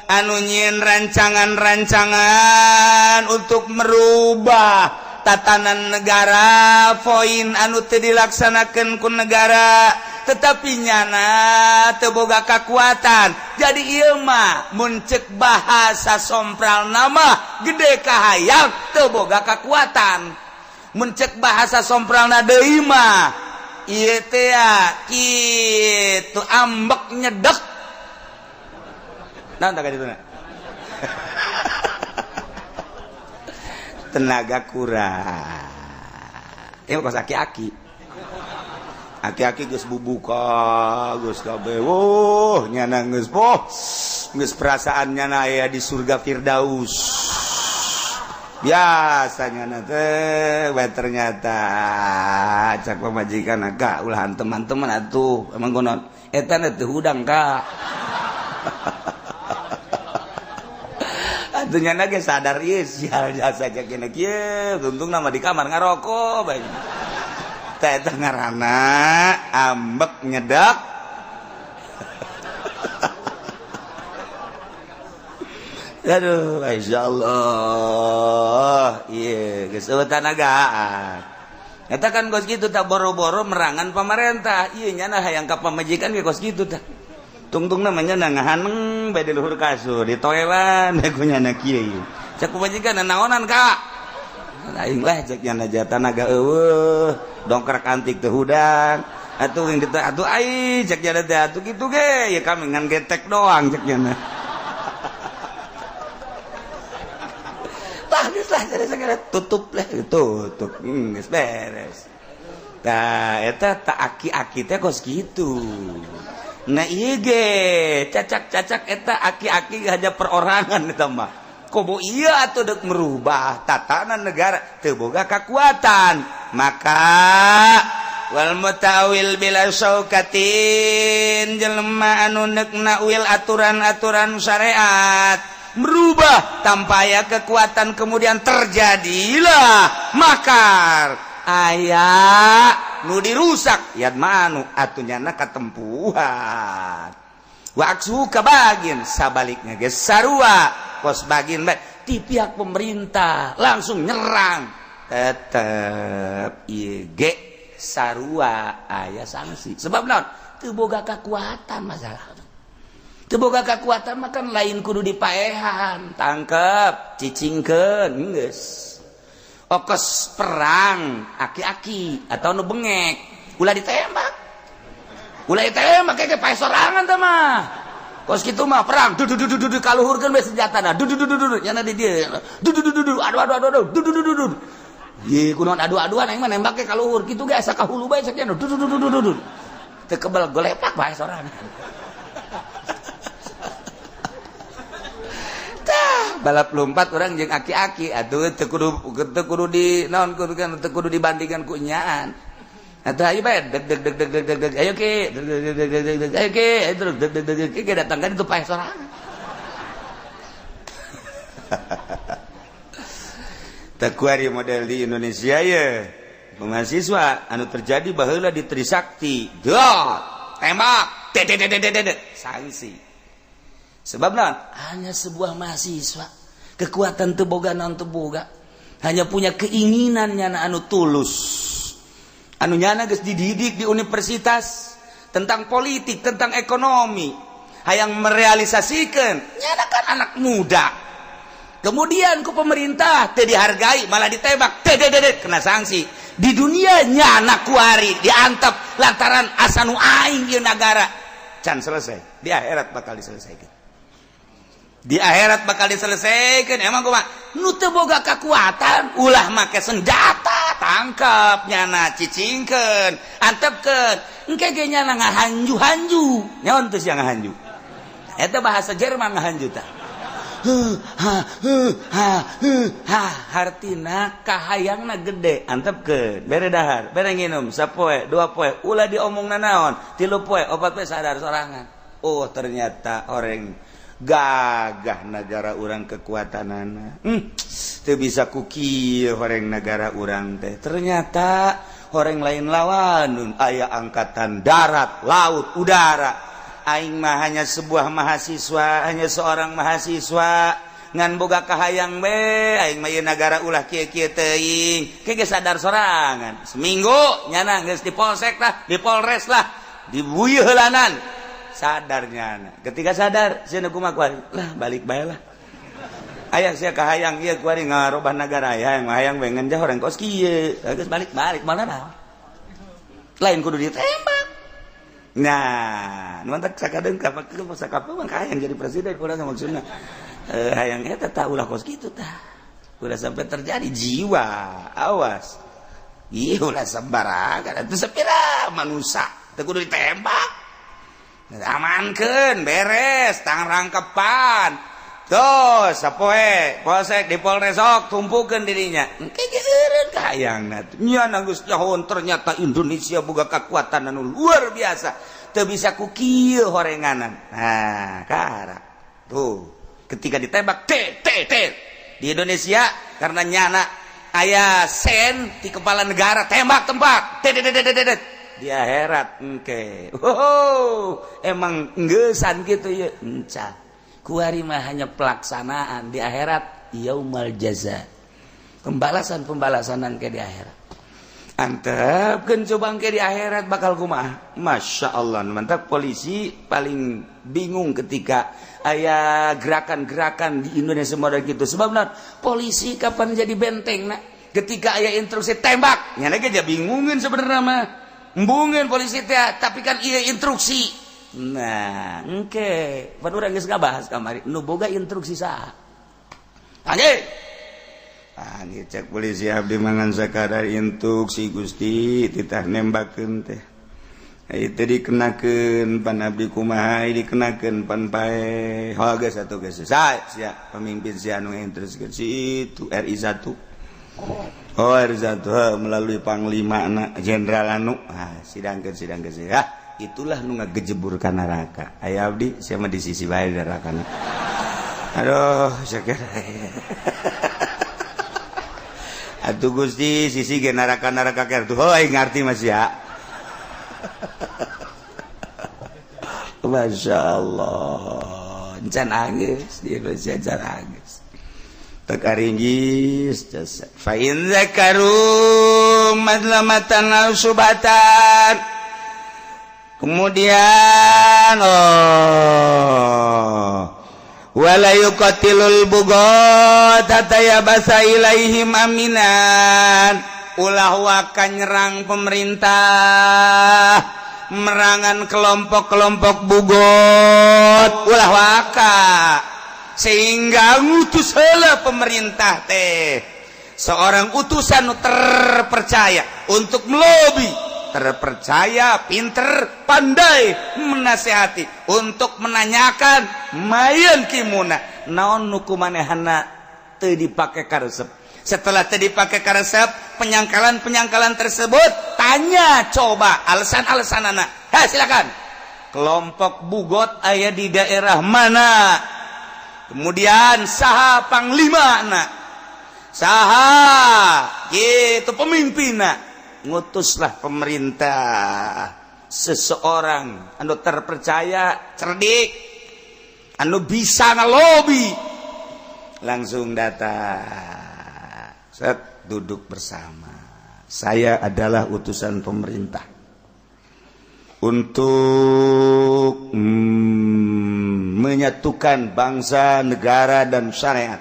[SPEAKER 2] anu nyieun rancangan-rancangan untuk merubah tatanan negara poin anu teu dilaksanakeun ku negara tetapi nyana teu boga kakuatan jadi ieu mah mun ceuk bahasa sompral nama gede kahayang teu boga kakuatan mun ceuk bahasa sompralna deui mah ieu teh kitu ambek nyedek naon tah kadituna tenaga kurang. Ini kos aki-aki geus bubuka, geus kabeh. Nyana geus geus perasaan nyana aya di surga Firdaus. Biasanya teh ternyata cak pamajikan Kak ulahan teman-teman atuh emang gonon eta teh hudang Kak. Ternyata ge sadar ieu sial jasa jakina kieu untung nama di kamar ngarokok bae teh eta ngaranna ambek nyedak aduh insyaallah ieu geus tanagaan eta kan kos kitu tak boro-boro merangan pamarentah ieu nyana hayang ka pamajikan ge kos kitu tah tungtung namanya nangahaneng bae di luhur kasur ditoelan bae kunyana kieu cek pamajikan naonan Kak aing lah cek nyana jata naga eueuh dongkrak antik teh hudang atuh geus diteu atuh ai cek nyana teh atuh kitu ge ya kami ngan getek doang cek nyana tah geus lah segala tutup geus beres tah eta tak aki-aki teh kos kitu. Nah iya ge cacak-cacak eta aki-aki hanya perorangan eta mah kobo iya atuh dek merubah tatanan negara teu boga kakuatan maka wal mutawil bila syaukatin jelema anu neukna wil aturan-aturan syariat merubah tanpa aya kekuatan kemudian terjadilah makar aya nu dirusak yad manu atunyana katempuhan wa aksu kabagin sabaliknya ge sarua kos bagin bae ti pihak pemerintah langsung nyerang tetep ieu ge sarua aya sanksi sebab naon teu boga kakuatan masalah teu boga kakuatan mah kan lain kudu dipaehan tangkep cicingkeun geus okos perang aki-aki atau nu bengek ulah ditembak kayak pae sorangan teh mah kos kitu mah perang dudu kaluhurkeun we senjatana dudu nyana di dieu dudu adu ye kunaon adu-aduan aing mah nembak ke kaluhur kitu ge asa kahulu bae cek nya dudu teu kebal golepak bae sorangan balap lompat orang jeung aki-aki atuh teu kudu di naon teu kudu dibandingkan ku nyaan atuh ayo bae deg ayo ke ayo ke datang kan itu pae sorangan teu kuari model di Indonesia ya mahasiswa anu terjadi baheula di Trisakti tembak sanksi sebab naon hanya sebuah mahasiswa kekuatan teu boga naon teu boga hanya punya keinginan nyana anu tulus anu nyana geus dididik di universitas tentang politik tentang ekonomi hayang merealisasikeun nyana kan anak muda kemudian ku pemerintah teu dihargai malah ditembak kena sanksi di dunia nyana kuari diantep lantaran asa nu aing ieu nagara can selesai di akhirat bakal diselesaikan di akhirat bakal diselesaikan emang kumaha nu teu boga kakuatan ulah make senjata tangkep nyana cicingkeun antepkeun engke ge nyana ngahanju-hanju nyaon teh sia ngahanju eta bahasa Jerman ngahanju tah hartina kahayangna gede antep ke bere dahar bere nginum sapoe 2 poe ulah diomongna naon 3 poe 4 poe sadar sorangan. Oh ternyata orang gagah negara orang kekuatanana. Teu bisa kukieu horeng negara orang teh. Ternyata orang lain lawan aya angkatan darat, laut, udara. Aing mah hanya sebuah mahasiswa, hanya seorang mahasiswa ngan boga kahayang be aing mah ieu negara ulah kieu-kieu teuing. Ke sadar sorangan. Seminggu nyana geus di polsek lah, di polres lah, dibuyeuh heulanan. Sadarnya ketika sadar sia kumaha kuari lah balik bae lah. Aya sia kahayang ieu kuari ngarobah negara aya yang hayang we ngeunjah urang kos kieu. Geus balik-balik mana naon. Lain kudu ditembak. Nah, nuantak sakadeung ka sakapa mah hayang jadi presiden urang maksudna. Hayang eta tah ulah kos kitu tah. Ulah sampai terjadi jiwa. Awas. Ieu ulah sabaraha atuh sapira manusia teu kudu ditembak. Amankeun beres tang rangkepan. Tuh sapoe polsek di polres sok tumpukeun dirinya. Engke ge eureun kahayangna. Nya geus nyahoon ternyata Indonesia boga kekuatan anu luar biasa. Teu bisa ku kieu horenganan. Nah, kara. Tuh, ketika ditembak di Indonesia karena nyana aya sen di kepala negara tembak di akhirat engke. Emang ngeusan kitu ye enca. Kuari mah hanya pelaksanaan di akhirat yaumul jaza. Pembalasan engke di akhirat. Antepkeun coba engke di akhirat bakal kumaha? Masyaallah, mantap polisi paling bingung ketika aya gerakan-gerakan di Indonesia model gitu. Sebab naon? Polisi kapan jadi benteng na? Ketika aya instruksi tembak, nya ge jadi bingungin sebenarnya mah. Embungin polisi teh, tapi kan ieu instruksi. Nah, engke, pan urang geus ngabahas kamari, nu boga instruksi saha? Anjing. Anjing cek polisi abdi mangan sakadar instruksi Gusti, titah nembakeun teh. Itu dikenakeun pan abdi kumaha, dikenakeun pan pae. Ho geus atuh geus. Sia pemimpin sia anu instruksi itu RI 1. Oh RI 1 melalui panglima anak jenderal anu. Sidangkeun ya. Itulah nu ngagejebur ka neraka. Aya abdi sia mah di sisi bae nerakana. Aduh, sakit. Atuh Gusti sisi ge neraka-neraka keur tuh. Heuh ngarti mah sia. Masyaallah. Encan anggeus di Indonesia encan anggeus. Tak aringgis jasa. Fa in zakaru madlamatan aw subatan. Kemudian wala yuqatilul bugot tatayabasa ilaihim aminan. Ulah waka nyerang pemerintah, merangan kelompok-kelompok bugot, ulah waka sehingga ngutus heula pemerintah teh seorang utusan terpercaya untuk melobi, terpercaya, pinter, pandai menasehati untuk menanyakan mayan kimuna naon nuku manehana teu dipake karesep. Setelah teu dipake karesep, penyangkalan tersebut tanya coba alasan-alasanana. Silakan. Kelompok bugot aya di daerah mana? Kemudian saha panglimana? Saha gitu pemimpinna? Ngutuslah pemerintah seseorang anu terpercaya, cerdik, anu bisa ngalobi, langsung datang, set duduk bersama. Saya adalah utusan pemerintah untuk menyatukan bangsa, negara dan syariat.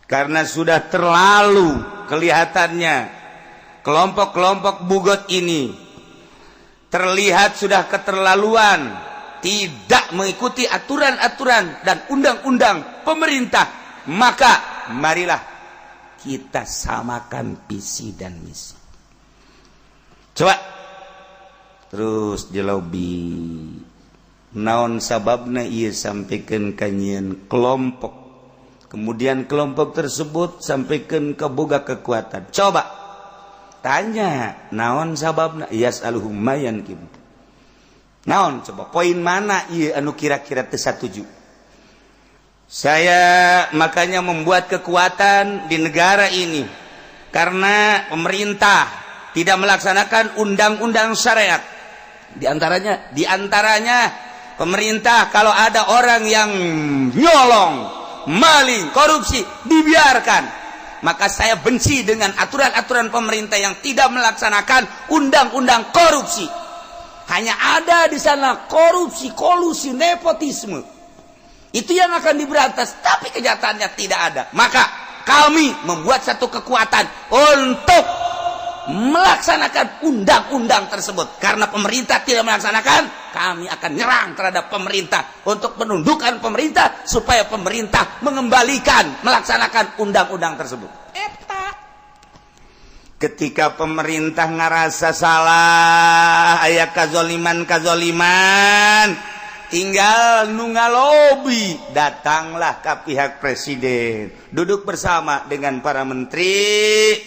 [SPEAKER 2] Karena sudah terlalu kelihatannya kelompok-kelompok bugot ini terlihat sudah keterlaluan, tidak mengikuti aturan-aturan dan undang-undang pemerintah. Maka marilah kita samakan visi dan misi. Coba terus di lobi naon sababna ieu sampikeun ka nyieun kelompok, kemudian kelompok tersebut sampikeun ka boga kekuatan. Coba tanya naon sababna, yas'aluhum mayan kim. Naon coba poin mana ieu anu kira-kira teu satuju. Saya makanya membuat kekuatan di negara ini karena pemerintah tidak melaksanakan undang-undang syariat. Di antaranya pemerintah kalau ada orang yang nyolong, maling, korupsi dibiarkan. Maka saya benci dengan aturan-aturan pemerintah yang tidak melaksanakan undang-undang korupsi. Hanya ada di sana korupsi, kolusi, nepotisme. Itu yang akan diberantas, tapi kenyataannya tidak ada. Maka kami membuat satu kekuatan untuk melaksanakan undang-undang tersebut. Karena pemerintah tidak melaksanakan, kami akan nyerang terhadap pemerintah untuk menundukkan pemerintah supaya pemerintah mengembalikan melaksanakan undang-undang tersebut. Ketika pemerintah ngerasa salah, aya kazoliman, tinggal nu ngalobi, datanglah ke pihak presiden, duduk bersama dengan para menteri,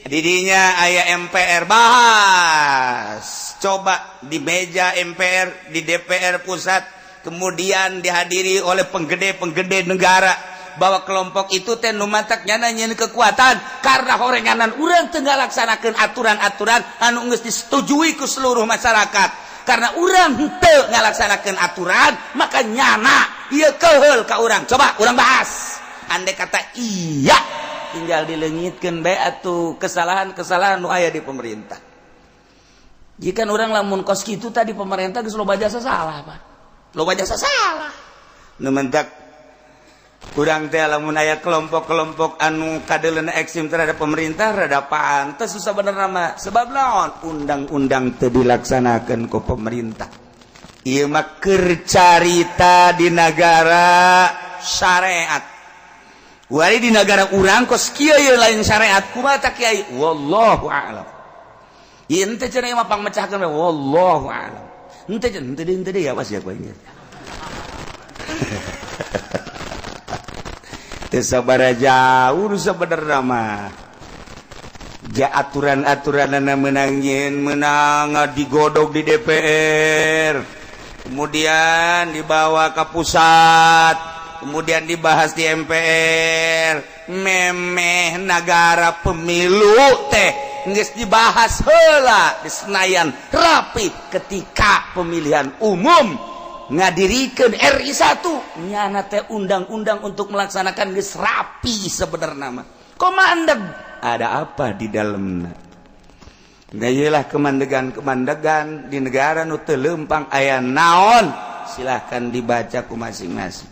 [SPEAKER 2] didinya aya MPR, bahas, coba di meja MPR, di DPR pusat, kemudian dihadiri oleh penggede negara, bahwa kelompok itu teh nu matak nyana nyeun kekuatan karena horenganan urang teu ngalaksanakeun aturan-aturan anu geus disetujui ku seluruh masyarakat. Karena urang henteu ngalaksanakeun aturan, maka nyana ieu keheul ka urang. Coba urang bahas. Andai kata iya, tinggal dileungitkeun bae atuh kesalahan-kesalahan nu aya di pemerintah. Jika urang lamun kos kitu tadi pemerintah geus loba jasa salah, Pak. Loba jasa salah. Nu mentak kurang teh lamun aya kelompok-kelompok anu kadeuleuna ekstrim terhadap pemerintah rada pantes susah bener nama. Sebab naon? Undang-undang teu dilaksanakeun ku pemerintah. Ieu mah keur carita di negara syariat. Wari di negara urang kos kieu ye lain syariat. Kumaha tah kiai? Wallahu a'lam. Ieu teh cenah mah pangmecahkeun wallahu a'lam. Henteu deui ya pas ya kuenya. Sabara jauh sebenarnya mah aturan-aturan menang digodok di DPR, kemudian dibawa ke pusat, kemudian dibahas di MPR, memeh negara pemilu teh geus dibahas heula di Senayan rapi ketika pemilihan umum ngadirikeun RI 1 nyana teh undang-undang untuk melaksanakan geus rapi sebenarnya mah. Komandeg ada apa di dalamna? Gayeulah kemandegan di negara nu teu leumpang aya naon? Silahkan dibaca ku masing-masing.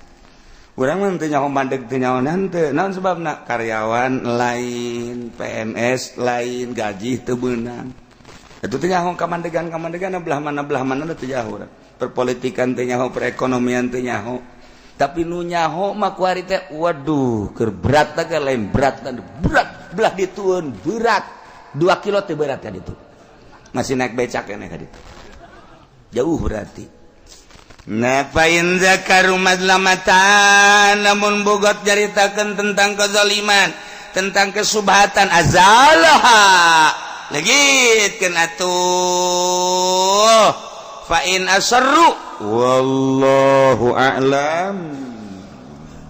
[SPEAKER 2] Urang mah teu nyaho mandeg teu nyahonan teu. Naon sebabna? Karyawan lain, PNS lain, gaji teu beunang. Itu teh nyaho kamandegan belah mana teu nyaho urang. Perpolitikan teh nyaho, perekonomian teh nyaho. Tapi nu nyaho mah ku ari teh waduh keur berat teh lain berat belah ditueun berat 2 kilo teh berat ka ditu. Masih naik becak keneh ka ditu. Jauh berarti. Nafain zakaru madlamatan namun bogot jaritakeun tentang kezaliman, tentang kesubhatan azalaha. Legitkeun atuh. Fa in asarru wallahu a'lam.